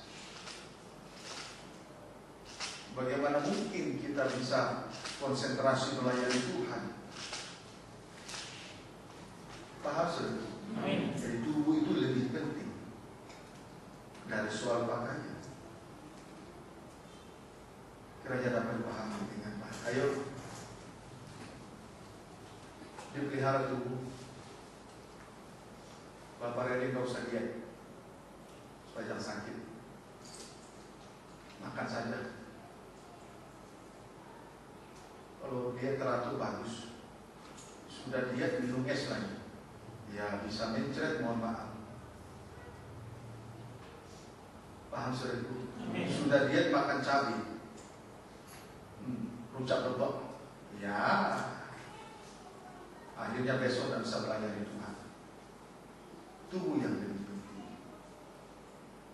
Bagaimana mungkin kita bisa konsentrasi melayani Tuhan? Paham, saudara? Jadi tubuh itu lebih penting dari soal pakaian. Kerajaan dapat dipahami dengan baik. Ayo, dipelihara tubuh. Bapak Reni gak usah diet supaya jangan sakit. Makan saja. Kalau diet teratur bagus. Sudah diet minum es lagi, ya bisa mencret, mohon maaf. Paham, saudaraku? Sudah diet makan cabai, rujak bebek, ya akhirnya besok tidak bisa melayani Tuhan. Tubuh yang lebih penting.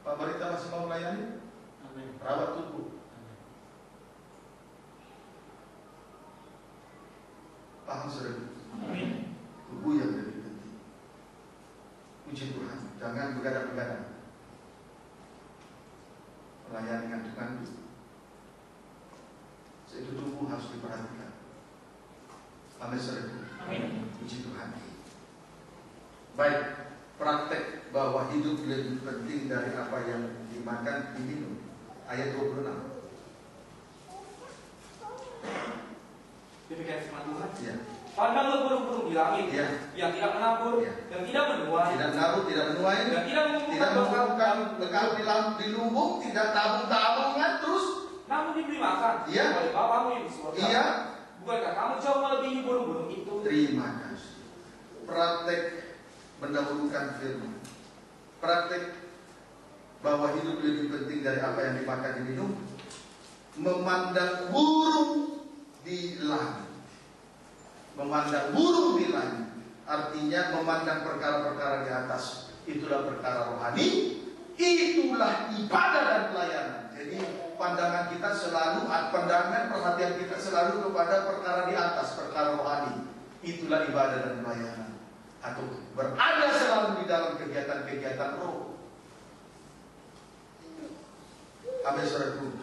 Pak Barita masih mau melayani? Rawat tubuh. Paham, saudara? Tubuh yang lebih penting. Puji Tuhan. Jangan begadang-begadang melayani dengan Tuhan itu. Itu tubuh harus diperhatikan. Amin, saudara. Puji Tuhan. Baik, praktek bahwa hidup lebih penting dari apa yang dimakan, diminum. Ayat 26. Demikian firman Tuhan. Ya. Pandanglah burung-burung di langit, yang tidak menabur, dan tidak menuai, tidak menabur, tidak menuai, dan tidak mengumpulkan bekal di lumbung, tidak tabung-tabungan, terus namun diberi makan oleh Bapamu yang di surga. Bukankah kamu jauh melebihi burung-burung itu? Terima kasih. Praktek mendahulukan firman. Praktek bahwa hidup lebih penting dari apa yang dimakan diminum. Memandang burung di langit. Memandang burung di langit artinya memandang perkara-perkara di atas. Itulah perkara rohani. Itulah ibadah dan pelayanan. Jadi pandangan kita selalu, pandangan perhatian kita selalu kepada perkara di atas, perkara rohani. Itulah ibadah dan pelayanan. Atau berada selalu di dalam kegiatan-kegiatan roh. Amin, saudaraku.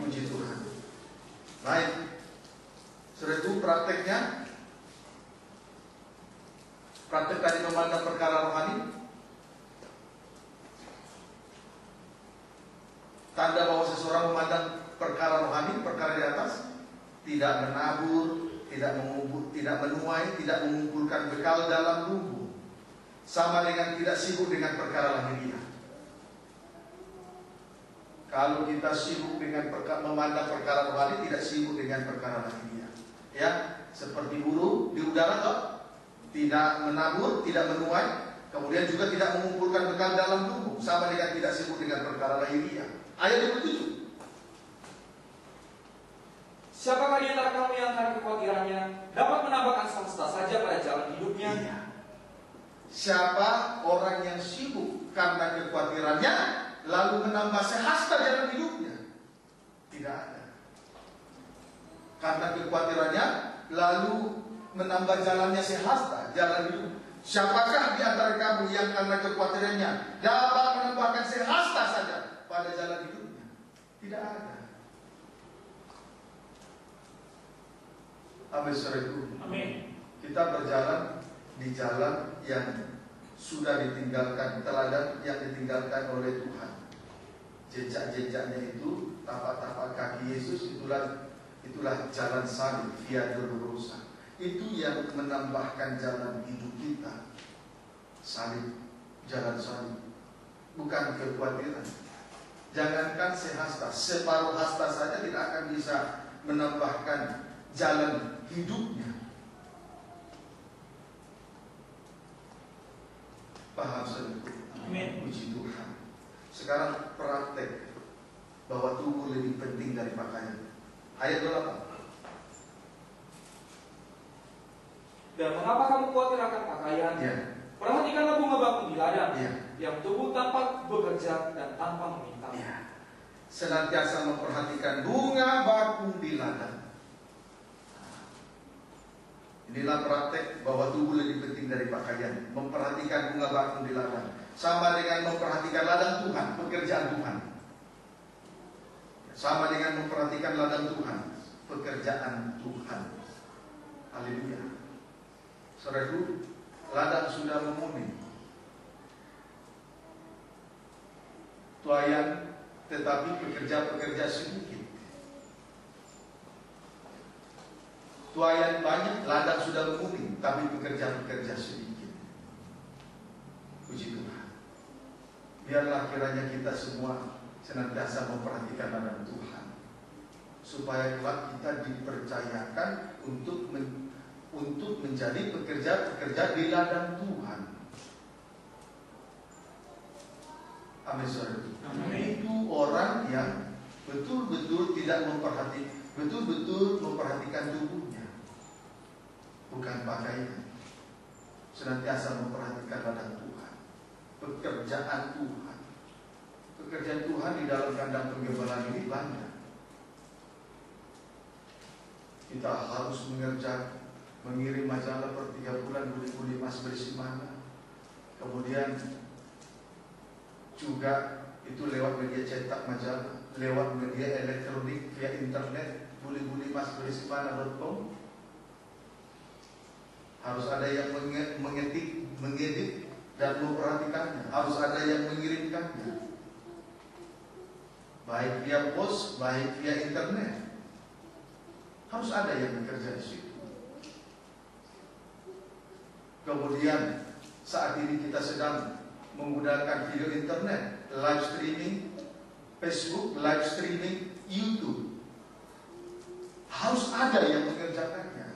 Puji Tuhan. Baik, saudaraku, prakteknya. Praktek tadi memandang perkara rohani. Tanda bahwa seseorang memandang perkara rohani, perkara di atas, tidak menabur, tidak menuai, tidak mengumpulkan bekal dalam lumbung. Sama dengan tidak sibuk dengan perkara lahiriah. Kalau kita sibuk dengan memandang perkara rohani, tidak sibuk dengan perkara lahiriah. Ya, seperti burung di udara, toh? tidak menabur, tidak menuai, kemudian juga tidak mengumpulkan bekal dalam tubuh, sama dengan tidak sibuk dengan perkara lahiriah. Ayat 27. Siapakah di antara kamu yang karena kekhawatirannya dapat menambahkan semesta saja pada jalan hidupnya? Iya. Siapa orang yang sibuk karena kekhawatirannya lalu menambah sehasta jalan hidupnya? Tidak ada. Karena kekhawatirannya lalu menambah jalannya sehasta jalan hidup. Siapakah di antara kamu yang karena kekhawatirannya dapat menambahkan sehasta saja pada jalan hidupnya? Tidak ada. Amin. Kita berjalan di jalan yang sudah ditinggalkan, teladan yang ditinggalkan oleh Tuhan. Jejak-jejaknya itu, tapak-tapak kaki Yesus, itulah jalan salib, via dolorosa. Itu yang menambahkan jalan hidup kita. Salib, jalan salib, bukan kekhawatiran. Jangankan sehasta, separuh hasta saja tidak akan bisa menambahkan jalan hidupnya. Paham saudara? Amin. Puji Tuhan. Sekarang praktek bahwa tubuh lebih penting dari pakaian. Ayat 28. Dan mengapa kamu khawatir akan pakaian? Ya. Perhatikanlah bunga bakung di ladang, Ya. yang tumbuh tanpa bekerja dan tanpa meminta. Ya. Senantiasa memperhatikan bunga bakung di ladang. Inilah praktek bahwa tubuh lebih penting dari pakaian. Memperhatikan bunga bakung di ladang sama dengan memperhatikan ladang Tuhan, pekerjaan Tuhan. Sama dengan memperhatikan ladang Tuhan, pekerjaan Tuhan. Haleluya. Saudaraku, ladang sudah memuni, tuayan, tetapi pekerja-pekerja sedikit. Tuayan banyak, ladang sudah memuni, tapi pekerja-pekerja sedikit. Puji Tuhan. Biarlah kiranya kita semua senantiasa memperhatikan ladang Tuhan, supaya kelak kita dipercayakan untuk menjadi pekerja-pekerja di ladang Tuhan. Amin, saudara. Itu orang yang betul-betul memperhatikan tubuhnya, bukan pakaian. Senantiasa memperhatikan ladang Tuhan, pekerjaan Tuhan. Pekerjaan Tuhan di dalam kandang penggembala ini banyak. Kita harus mengirim majalah per 3 bulan, buli-buli mas berisi mana. Kemudian juga itu lewat media cetak majalah, lewat media elektronik, via internet, buli-buli mas berisi mana.com. Harus ada yang mengedit dan memperhatikannya. Harus ada yang mengirimkannya, baik via pos, baik via internet. Harus ada yang bekerja di situ. Kemudian saat ini kita sedang menggunakan video internet, live streaming Facebook, live streaming YouTube. Harus ada yang mengerjakannya.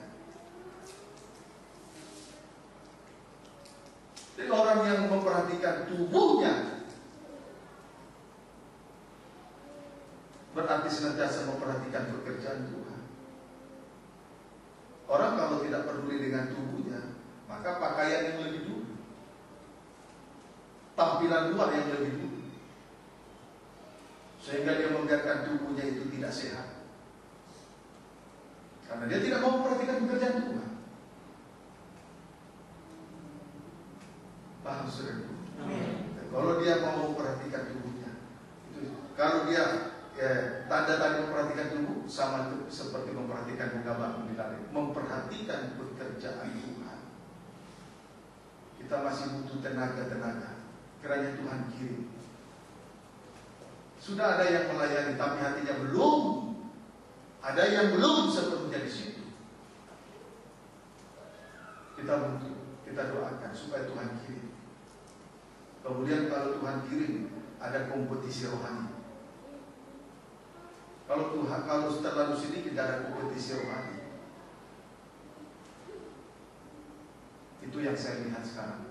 Jadi orang yang memperhatikan tubuhnya berarti senantiasa memperhatikan pekerjaan Tuhan. Orang kalau tidak peduli dengan tubuhnya, maka pakaian yang lebih dulu, tampilan luar yang lebih dulu, sehingga dia membiarkan tubuhnya itu tidak sehat, karena dia tidak mau memperhatikan pekerjaan Tuhan. Paham saudara? Kalau dia mau memperhatikan tubuhnya, kalau dia tanda-tanda memperhatikan tubuh, sama itu seperti memperhatikan bunga bakung di ladang, memperhatikan pekerjaan Tuhan. Kita masih butuh tenaga-tenaga, kiranya Tuhan kirim. Sudah ada yang melayani, tapi hatinya belum. Ada yang belum sepenuhnya di situ. Kita butuh, kita doakan supaya Tuhan kirim. Kemudian kalau Tuhan kirim, ada kompetisi rohani. Kalau terlalu sedikit, tidak ada kompetisi rohani. Kita Itu yang saya lihat sekarang.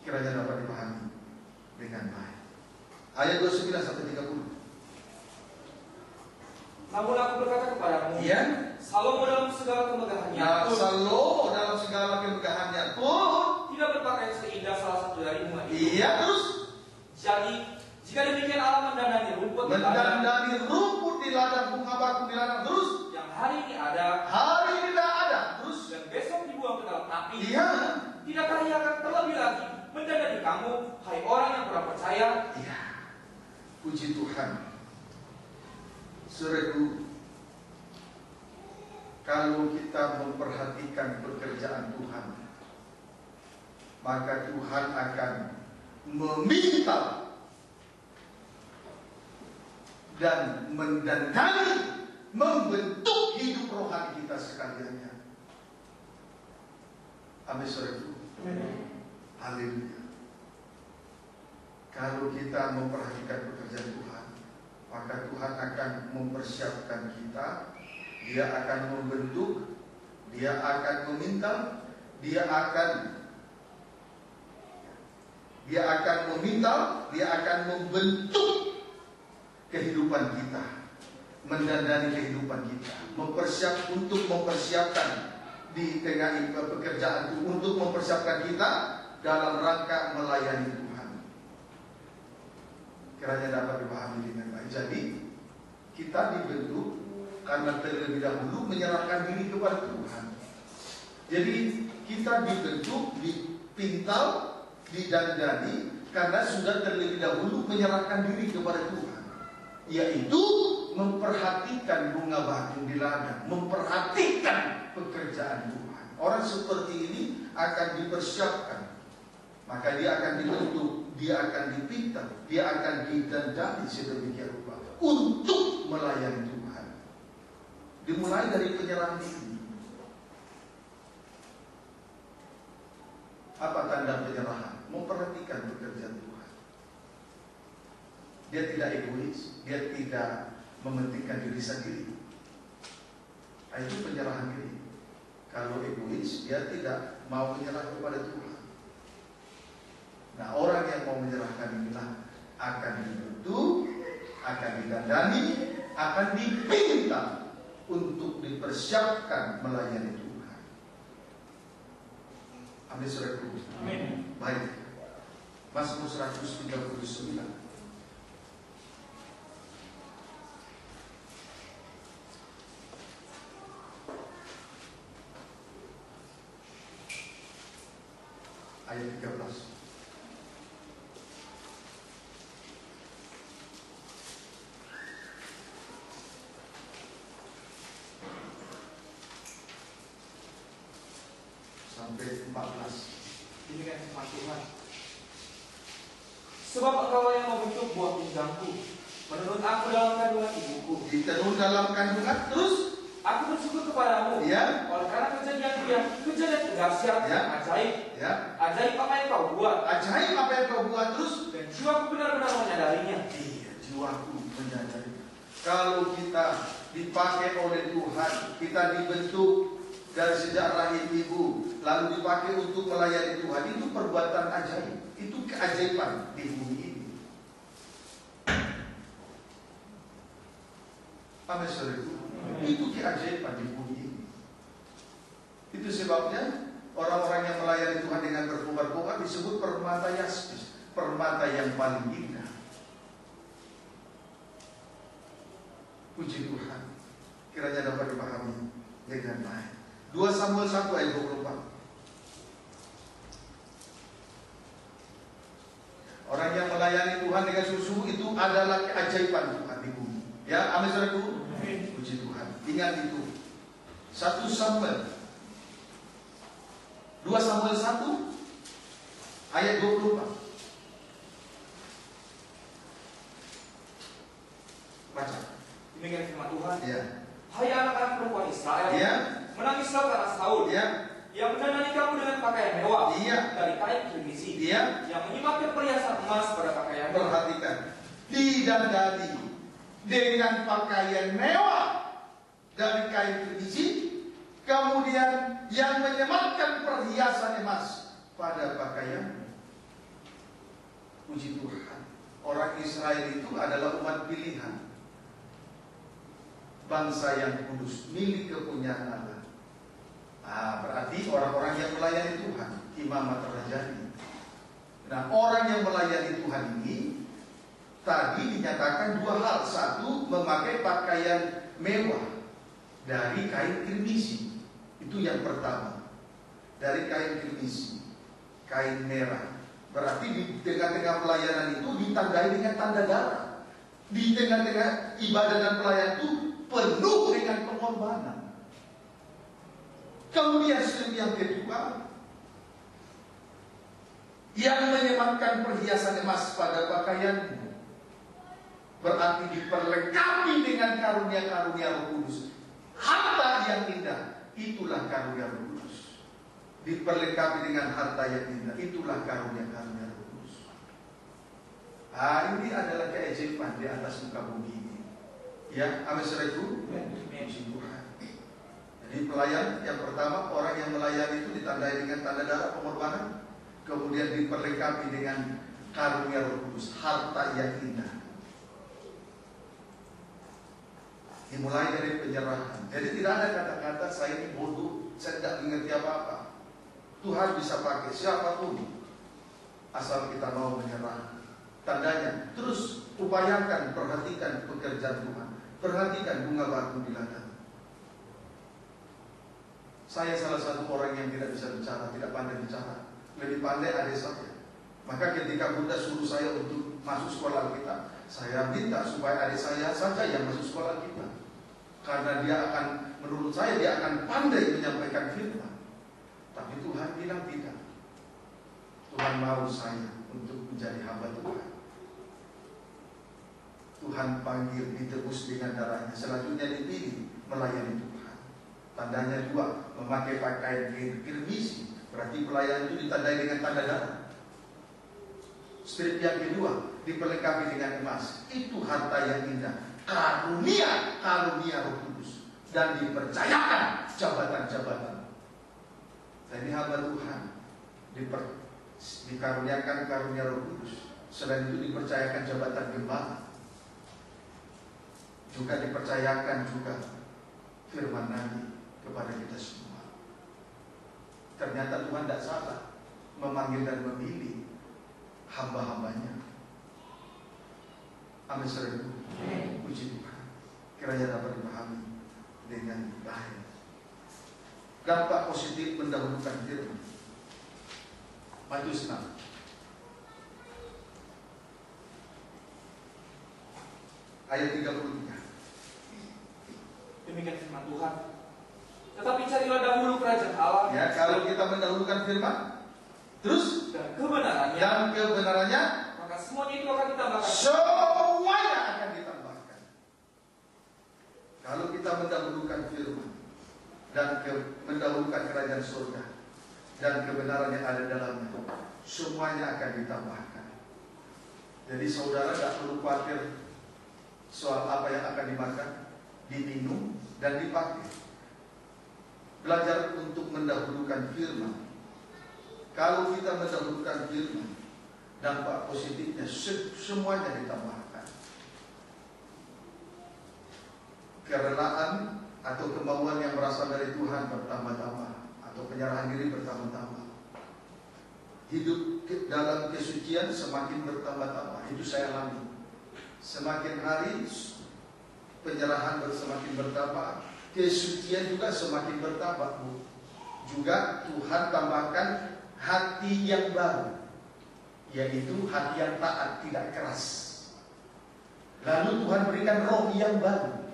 Kiranya dapat dipahami dengan baik. Ayat 29 sampai 30. Namun aku berkata kepadamu, Iya. Salomo dalam segala kemegahannya Nah, pun Salomo dalam segala kemegahannya pun tidak berpakaian seindah salah satu dari bunga itu. iya, terus Jadi, jika demikian Allah mendandani rumput di ladang mendandani rumput di ladang, bunga bakung di ladang, terus yang hari ini ada, hari ini tidak ada, terus dan besok dibuang ke dalam api. iya, Tidakkah ia akan terlebih lagi mendandani kamu, hai orang yang kurang percaya? iya. Puji Tuhan. Saudaraku, kalau kita memperhatikan pekerjaan Tuhan, maka Tuhan akan meminta dan mendandani, membentuk hidup rohani kita sekaliannya. Amin, saudaraku. Haleluya. Kalau kita memperhatikan pekerjaan Tuhan, maka Tuhan akan mempersiapkan kita. Dia akan membentuk, Dia akan meminta, Dia akan meminta, Dia akan membentuk kehidupan kita, mendandani kehidupan kita, mempersiapkan di tengah pekerjaan itu, untuk mempersiapkan kita dalam rangka melayani Tuhan. Kiranya dapat dipahami dengan baik. Jadi kita dibentuk karena terlebih dahulu menyerahkan diri kepada Tuhan. Jadi kita dibentuk, dipintal, didandani karena sudah terlebih dahulu menyerahkan diri kepada Tuhan, yaitu memperhatikan bunga bakung di ladang, memperhatikan pekerjaan Tuhan. Orang seperti ini akan dipersiapkan, maka dia akan dibentuk, dia akan dipintal, dia akan didandani sedemikian rupa untuk melayani Tuhan. Dimulai dari penyerahan diri. Apa tanda penyerahan? Memperhatikan pekerjaan Tuhan. Dia tidak egois, dia tidak mementingkan diri sendiri. Nah, itu penyerahan diri. Kalau egois, dia tidak mau menyerah kepada Tuhan. Nah, orang yang mau menyerahkan inilah akan dibentuk, akan didandani, akan dipinta untuk dipersiapkan melayani Tuhan. Amin, saudaraku. Amin. Baik. Mazmur 139. Ayat 13. Sampai 14. Ini kan firman Tuhan. Sebab engkau yang membentuk buah pinggangku, menurut aku dalam kandungan ibuku. Ditenun dalam kandungan, terus Aku bersyukur kepadamu, ya, oleh karena kejadian dahsyat, ya, ajaib, ya, ajaib apa yang kau buat, ajaib apa yang kau buat, terus dan jiwaku benar-benar menyadarinya. iya, jiwaku menyadari. Kalau kita dipakai oleh Tuhan, kita dibentuk dari sejak rahim ibu, lalu dipakai untuk melayani Tuhan, itu perbuatan ajaib, itu keajaiban di bumi ini. Amin, saudaraku. Itu keajaiban di bumi ini. Itu sebabnya orang-orang yang melayani Tuhan dengan berkobar-kobar disebut permata yaspis, permata yang paling indah. Puji Tuhan. Kiranya dapat dipahami dengan baik. 2 Samuel 1 ayat 24. Orang yang melayani Tuhan dengan sungguh-sungguh itu adalah keajaiban Tuhan di bumi. Ya, amin, saudaraku. Puji Tuhan. Ingat itu. 1 Samuel 2 Samuel 1 ayat 24. Baca. Demikian firman Tuhan. Ya. Hai anak-anak perempuan Israel, Ya. menangislah karena Saul, Ya. yang mendandani kamu dengan pakaian mewah, Iya. dari kain kirmisi, Dia yang menyimatkan perhiasan emas pada pakaian. perhatikan. Didandani dengan pakaian mewah dari kain kirmisi, Kemudian yang menyematkan perhiasan emas pada pakaian. Puji Tuhan, orang Israel itu adalah umat pilihan, bangsa yang kudus, milik kepunyaan Allah. Berarti orang-orang yang melayani Tuhan, imamat terjadi. Nah, orang yang melayani Tuhan ini tadi dinyatakan dua hal. Satu, memakai pakaian mewah dari kain kirmisi. Itu yang pertama. Dari kain kirmisi, kain merah. Berarti di tengah-tengah pelayanan itu ditandai dengan tanda darah. Di tengah-tengah ibadah dan pelayanan itu penuh dengan pengorbanan. Kemudian yang kedua, yang menyematkan perhiasan emas pada pakaianmu, berarti diperlengkapi dengan karunia-karunia Roh Kudus. Harta yang indah, itulah karunia Roh Kudus. Diperlengkapi dengan harta yang indah, itulah karunia-karunia Roh Kudus. Ini adalah keajaiban di atas muka bumi ini. Ya, amin saudaraku. Puji Tuhan. Jadi pelayan yang pertama, orang yang melayani itu ditandai dengan tanda darah pengorbanan, kemudian diperlengkapi dengan karunia Roh Kudus, harta yang indah. Dimulai dari penyerahan. Jadi tidak ada kata-kata saya ini bodoh, saya tidak mengerti apa-apa. Tuhan bisa pakai siapapun asal kita mau menyerah. Tandanya, terus upayakan, perhatikan pekerjaan Tuhan, perhatikan bunga bakung di ladang. Saya salah satu orang yang tidak bisa bicara, tidak pandai bicara. Lebih pandai adik saya. Maka ketika Bunda suruh saya untuk masuk sekolah kita, saya minta supaya adik saya saja yang masuk sekolah kita. Karena dia akan, menurut saya dia akan pandai menyampaikan firman. Tapi Tuhan bilang tidak. Tuhan mau saya untuk menjadi hamba Tuhan. Tuhan panggil, ditebus dengan darahnya. Selanjutnya dipilih melayani Tuhan. Tandanya dua, memakai pakaian kirmisi. Berarti pelayanan itu ditandai dengan tanda darah. Strip yang kedua, diperlengkapi dengan emas. Itu harta yang indah, karunia Roh Kudus, dan dipercayakan jabatan-jabatan. Jadi hamba Tuhan dikaruniakan karunia Roh Kudus. Selain itu dipercayakan jabatan gembala. Juga dipercayakan juga firman Nabi kepada kita semua. Ternyata Tuhan tidak salah memanggil dan memilih hamba-hambanya. Amin saudaraku. Puji Tuhan. Kiranya dapat dipahami dengan baik. Dampak positif mendahulukan firman. Matius 6. Ayat 33. Demikian firman Tuhan. Tetapi carilah dahulu kerajaan Allah. Ya, kalau kita mendahulukan firman, terus dan kebenarannya, maka semuanya itu akan ditambahkan. Semuanya akan ditambahkan. Kalau kita mendahulukan firman dan mendahulukan kerajaan surga dan kebenaran yang ada dalamnya, semuanya akan ditambahkan. Jadi saudara tidak perlu khawatir soal apa yang akan dimakan, diminum, dan dipakai. Belajar untuk mendahulukan firman. Kalau kita mendahulukan firman, dampak positifnya semuanya ditambahkan. Kerelaan atau kemauan yang berasal dari Tuhan bertambah-tambah, atau penyerahan diri bertambah-tambah. Hidup dalam kesucian semakin bertambah-tambah. Itu saya alami. Semakin hari penyerahan semakin bertambah, kesucian juga semakin bertambah. Juga Tuhan tambahkan hati yang baru, yaitu hati yang taat, tidak keras. Lalu Tuhan berikan roh yang baru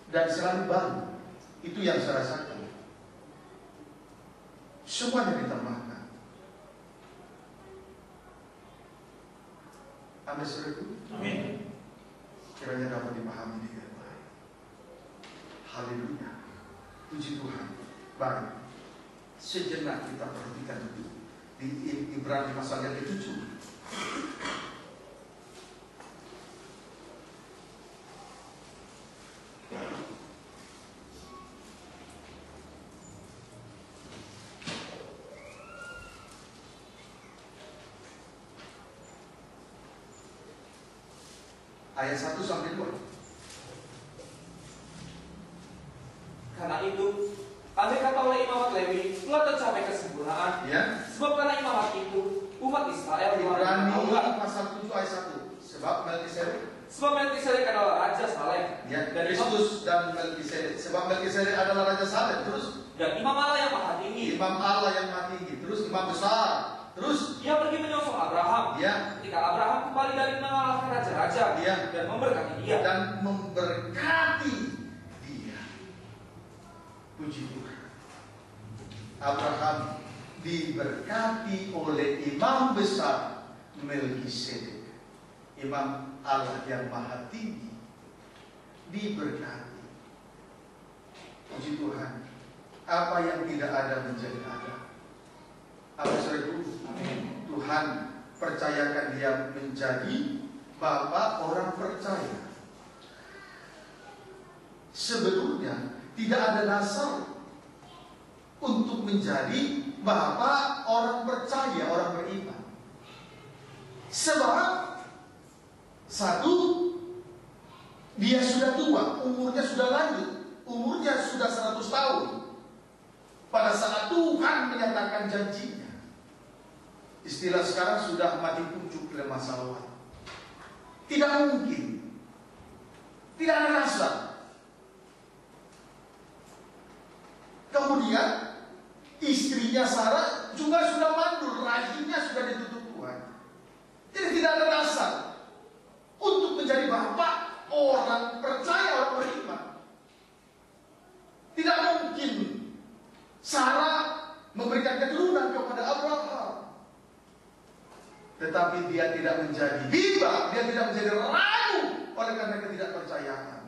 dan selalu baru. Itu yang saya rasakan. Semuanya ditambahkan. Amin saudaraku. Amin. Kiranya dapat dipahami dengan baik. Haleluya. Puji Tuhan. Baik. Sejenak kita perhatikan dulu di Ibrani pasal yang ke-7. ayat 1 sampai 2. Karena itu, andai kata oleh imamat Lewi telah tercapai kesempurnaan, Ya. sebab karena imamat itu umat Israel Ibrani Taurat. pasal 7 ayat 1. Sebab Melkisedek adalah Raja Saleh. Ya, Dan Kristus dan Melkisedek. Sebab Melkisedek adalah Raja Saleh. Terus dan Imam Allah yang maha tinggi. Imam Allah yang maha tinggi. Terus Imam besar. Terus Ia pergi menyongsong Abraham. ya, Ketika Abraham kembali dari mengalahkan raja-raja Ya. dan memberkati dia. dan memberkati dia. Puji Tuhan. Abraham diberkati oleh Imam besar Melkisedek. Imam Allah yang maha tinggi diberkati. Puji Tuhan. Apa yang tidak ada menjadi ada. Apa saudara? Tuhan percayakan dia menjadi Bapa orang percaya. Sebetulnya tidak ada dasar untuk menjadi Bapa orang percaya, orang beriman. Sebab satu, dia sudah tua, umurnya sudah lanjut, umurnya sudah 100 tahun. Pada saat Tuhan menyatakan janjinya, istilah sekarang sudah mati pucuk lemah salawat. Tidak mungkin, tidak ada dasar. Kemudian istrinya Sarah juga sudah mandul, rahimnya sudah ditutup Tuhan. Jadi tidak ada dasar untuk menjadi bapak orang percaya, orang beriman. Tidak mungkin Sarah memberikan keturunan kepada Abraham. Tetapi dia tidak menjadi bimbang, dia tidak menjadi ragu oleh karena ketidakpercayaan.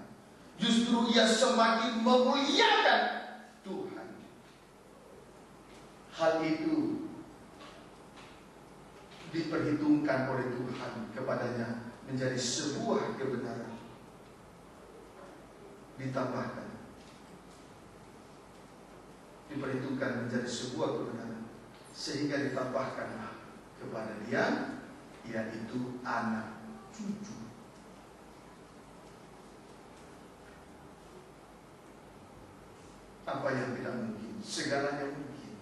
Justru ia semakin memuliakan Tuhan. Hal itu diperhitungkan oleh Tuhan kepadanya menjadi sebuah kebenaran. Ditambahkan, diperhitungkan menjadi sebuah kebenaran, sehingga ditambahkanlah kepada dia, yaitu anak cucu. Apa yang tidak mungkin? Segalanya mungkin.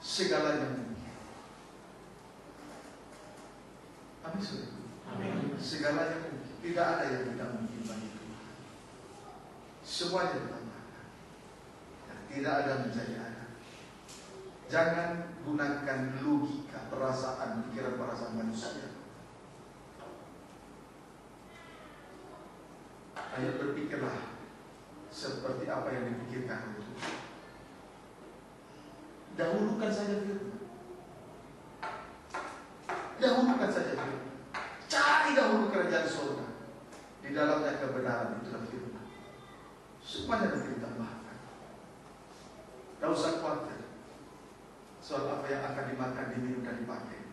Segalanya mungkin. Amin, saudara. Amin. Segalanya mungkin. Tidak ada yang tidak mungkin bagi Tuhan. Semuanya ditambahkan. Dan tidak ada menjadi ada. Jangan gunakan logika, perasaan, pikiran perasaan manusia. Ayo berpikirlah seperti apa yang dipikirkan oleh Tuhan. Dahulukan saja firman. Dahulukan saja firman. Cari dahulu kerajaan surga. Di dalamnya kebenaran, itulah firman. Semuanya nanti ditambahkan. Tidak usah khawatir soal apa yang akan dimakan, diminum, dan dipakai.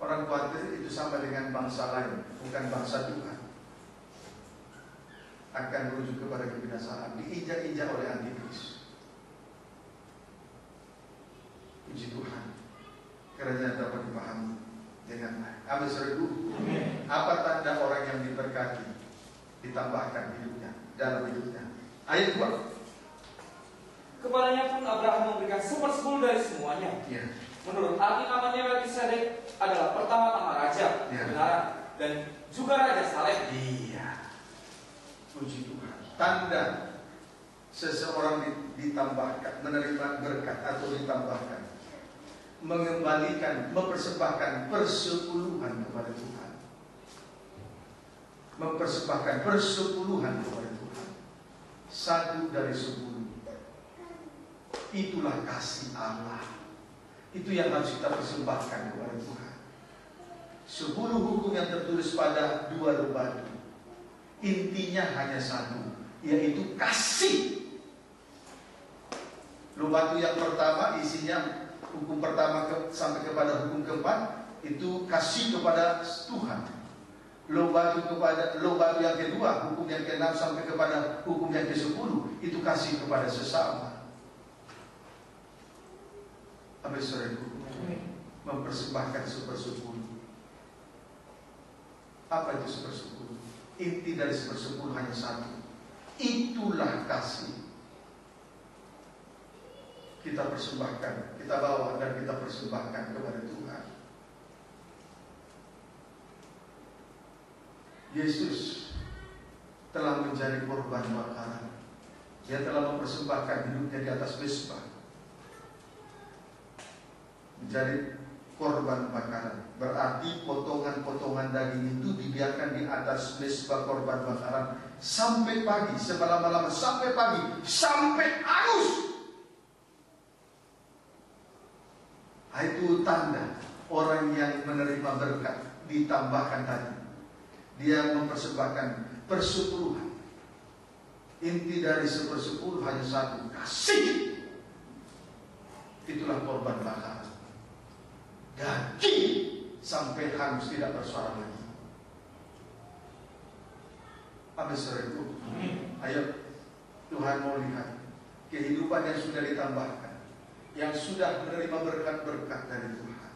Orang khawatir itu sama dengan bangsa lain, bukan bangsa Tuhan. Akan merujuk kepada kebinasaan, diinjak-injak oleh antikris. Puji Tuhan, kerajaan dapat dipahami dengan baik. Amin, saudara. Apa tanda orang yang diberkati ditambahkan hidupnya, dalam hidupnya? Ayat 2. Kepadanya pun Abraham memberikan 1/10 dari semuanya. Ya. Menurut arti namanya Melkisedek adalah pertama-tama raja, Ya. kebenaran, dan juga Raja Saleh. Iya. Puji Tuhan. Tanda seseorang ditambahkan, menerima berkat atau ditambahkan, mengembalikan, mempersembahkan persepuluhan kepada Tuhan. Mempersembahkan persepuluhan kepada Tuhan. 1 dari 10. Itulah kasih Allah. Itu yang harus kita persembahkan kepada Tuhan. 10 hukum yang tertulis pada 2 lembar. Intinya hanya 1, yaitu kasih. Lubatu yang pertama isinya hukum pertama sampai kepada hukum keempat itu kasih kepada Tuhan. Lubatu yang kedua, hukum yang ke-6 sampai kepada hukum yang ke-10 itu kasih kepada sesama. Apa saudaraku? Mempersembahkan 1/10. Apa itu sepersepuluh? Inti dari sepersepuluh hanya satu. Itulah kasih. Kita persembahkan, kita bawa dan kita persembahkan kepada Tuhan. Yesus telah menjadi korban bakaran. Dia telah mempersembahkan hidupnya di atas mezbah, menjadi korban bakaran. Berarti potongan-potongan daging itu dibiarkan di atas mezbah korban bakaran sampai pagi, semalam-malam sampai pagi, sampai hangus. Itu tanda orang yang menerima berkat ditambahkan tadi. Dia mempersembahkan persepuluhan. Inti dari sepersepuluh hanya satu, kasih. Itulah korban bakaran. Daging sampai hangus tidak bersuara lagi. Amin, saudaraku. Ayo, Tuhan mau lihat kehidupan yang sudah ditambahkan, yang sudah menerima berkat-berkat dari Tuhan.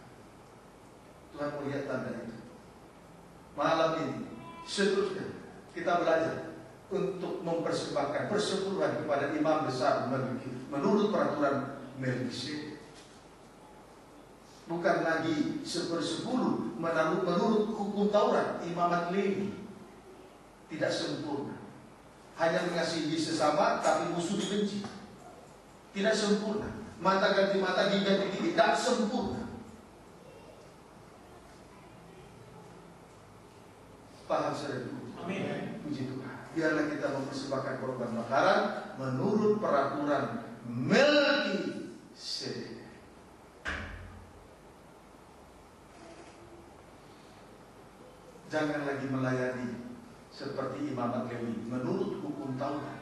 Tuhan mau lihat tanda itu. Malam ini, seterusnya kita belajar untuk mempersembahkan persepuluhan kepada imam besar menurut peraturan Melkisedek. Bukan lagi sepersepuluh menurut hukum Taurat, imamat Lewi. Tidak sempurna. Hanya mengasihi sesama tapi musuh dibenci. Tidak sempurna. Mata ganti mata, gigi ganti gigi. Tidak sempurna. Paham saudaraku? Amin. Puji Tuhan. Biarlah kita mempersembahkan korban bakaran menurut peraturan Melkisedek. Jangan lagi melayani seperti imamat Lewi menurut hukum Taurat.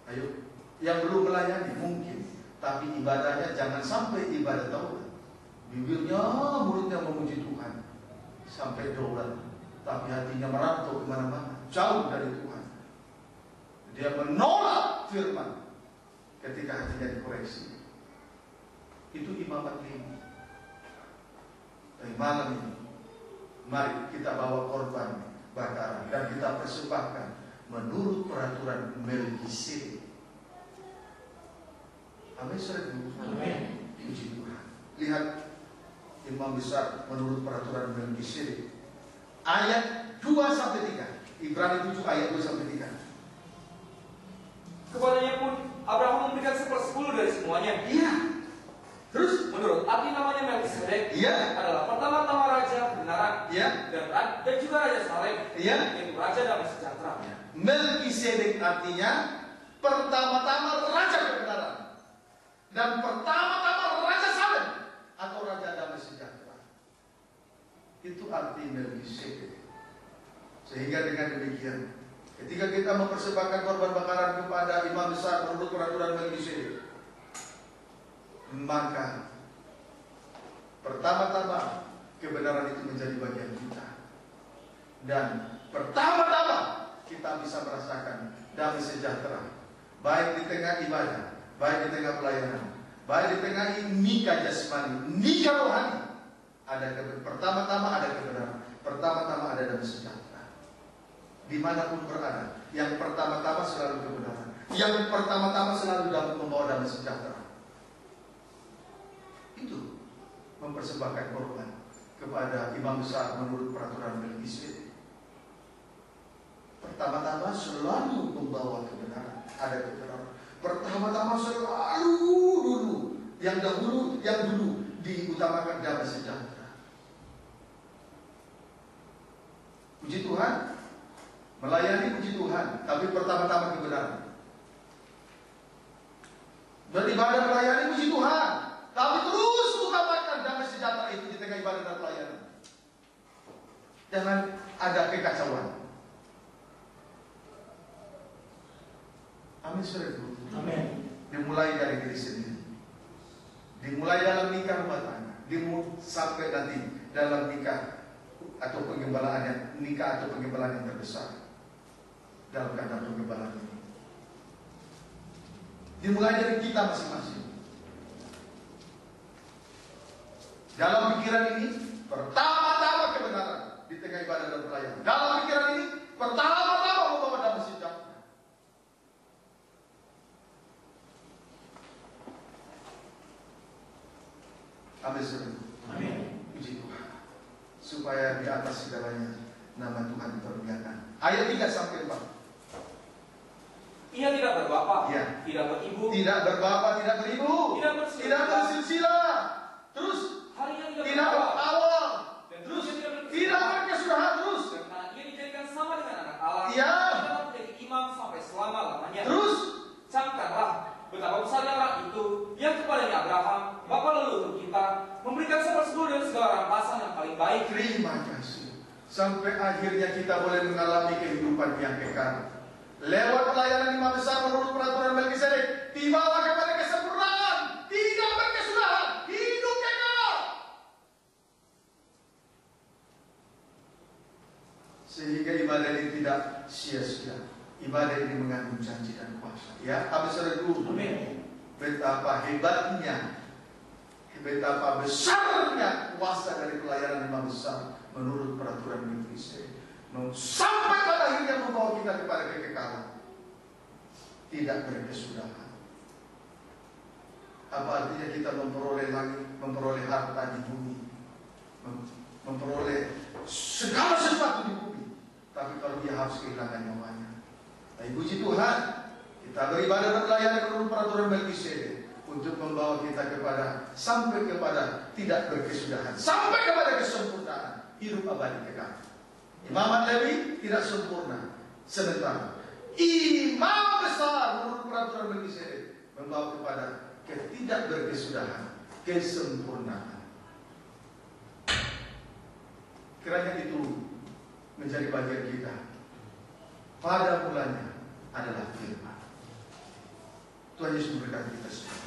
Ayo, yang belum melayani mungkin, tapi ibadahnya jangan sampai ibadah Taurat. Bibirnya, mulutnya memuji Tuhan sampai daulat, tapi hatinya merantau kemana-mana, jauh dari Tuhan. Dia menolak firman ketika hatinya dikoreksi. Itu imamat Lewi. Tapi malam ini, mari kita bawa korban bakaran dan kita persembahkan menurut peraturan Melkisedek. Amin, saudaraku. Amin. Puji Tuhan. Lihat imam besar menurut peraturan Melkisedek. Ayat 2-3. Ibrani 7 ayat 2-3. Kepadanya pun Abraham memberikan 1/10 dari semuanya. Iya. Terus Menurut arti namanya Melkisedek, iya, adalah pertama-tama raja kebenaran, iya, dan juga raja Salem, iya. yaitu raja damai sejahtera. Melkisedek artinya pertama-tama raja kebenaran dan pertama-tama raja Salem atau raja damai sejahtera. Itu arti Melkisedek. Sehingga dengan demikian, ketika kita mempersembahkan korban bakaran kepada imam besar menurut peraturan Melkisedek, maka pertama-tama kebenaran itu menjadi bagian kita, dan pertama-tama kita bisa merasakan damai sejahtera, baik di tengah ibadah, baik di tengah pelayanan, baik di tengah nikah jasmani, nikah rohani. Pertama-tama ada kebenaran, pertama-tama ada damai sejahtera. Dimanapun berada, yang pertama-tama selalu kebenaran, yang pertama-tama selalu dapat membawa damai sejahtera. Itu mempersembahkan korban kepada imam besar menurut peraturan Melkisedek. Pertama-tama selalu membawa kebenaran, ada kebenaran. Pertama-tama selalu dulu, yang dulu diutamakan damai sejahtera. Puji Tuhan, melayani puji Tuhan, tapi pertama-tama kebenaran. Beribadah melayani puji Tuhan, tapi terus utamakan damai sejahtera itu di tengah ibadah dan pelayanan. Jangan ada kekacauan. Amin, saudaraku. Amin. Dimulai dari diri sendiri. Dimulai dalam nikah rumah tangga, sampai nanti dalam nikah atau pengembalaan yang terbesar dalam kandang pengembalaan ini. Dimulai dari kita masing-masing. Dalam pikiran ini, pertama-tama kebenaran, di tengah ibadah dan pelayanan. Dalam pikiran ini, pertama-tama membawa damai sejahtera. Amin. Amin. Puji Tuhan. Supaya di atas segalanya nama Tuhan dipermuliakan. Ayat 3 sampai 4. Ia tidak berbapak, Ya. tidak beribu, Tidak berbapak, tidak beribu, tidak bersilsilah, terus harinya tidak berawal, dan terus tidak tidak berkesudahan, terus dan karena ia dijadikan sama dengan anak Allah, Iya. ia dapat menjadi imam sampai selama-lamanya. terus Camkanlah betapa besarnya orang itu yang kepadanya Abraham, bapa leluhur kita, memberikan seperseluruh dan segala rampasan yang paling baik. terima kasih. Sampai akhirnya kita boleh mengalami kehidupan yang kekal. Lewat pelayanan imam besar menurut peraturan Melkisedek, tibalah kepada kesempurnaan, tidak berkesudahan, hidup kekal. Sehingga ibadah ini tidak sia-sia. Ibadah ini mengandung janji dan kuasa. Ya, habis dulu. Amin. Betapa hebatnya, betapa besarnya kuasa dari pelayanan imam besar menurut peraturan Melkisedek. Sampai pada akhirnya membawa kita kepada kekekalan, tidak berkesudahan. Apa artinya kita memperoleh langit, memperoleh harta di bumi, memperoleh segala sesuatu di bumi, tapi kalau dia harus kehilangan nyawanya. Tapi puji Tuhan, kita beribadah dan pelayanan menurut peraturan Melkisedek untuk membawa kita kepada sampai kepada tidak berkesudahan, sampai kepada kesempurnaan hidup abadi kekal. Imamat Lewi tidak sempurna, sementara imam besar menurut peraturan Melkisedek membawa kepada ketidakberkesudahan, kesempurnaan. Kiranya itu menjadi bagian kita. Pada mulanya adalah firman. Tuhan Yesus memberkati kita semua.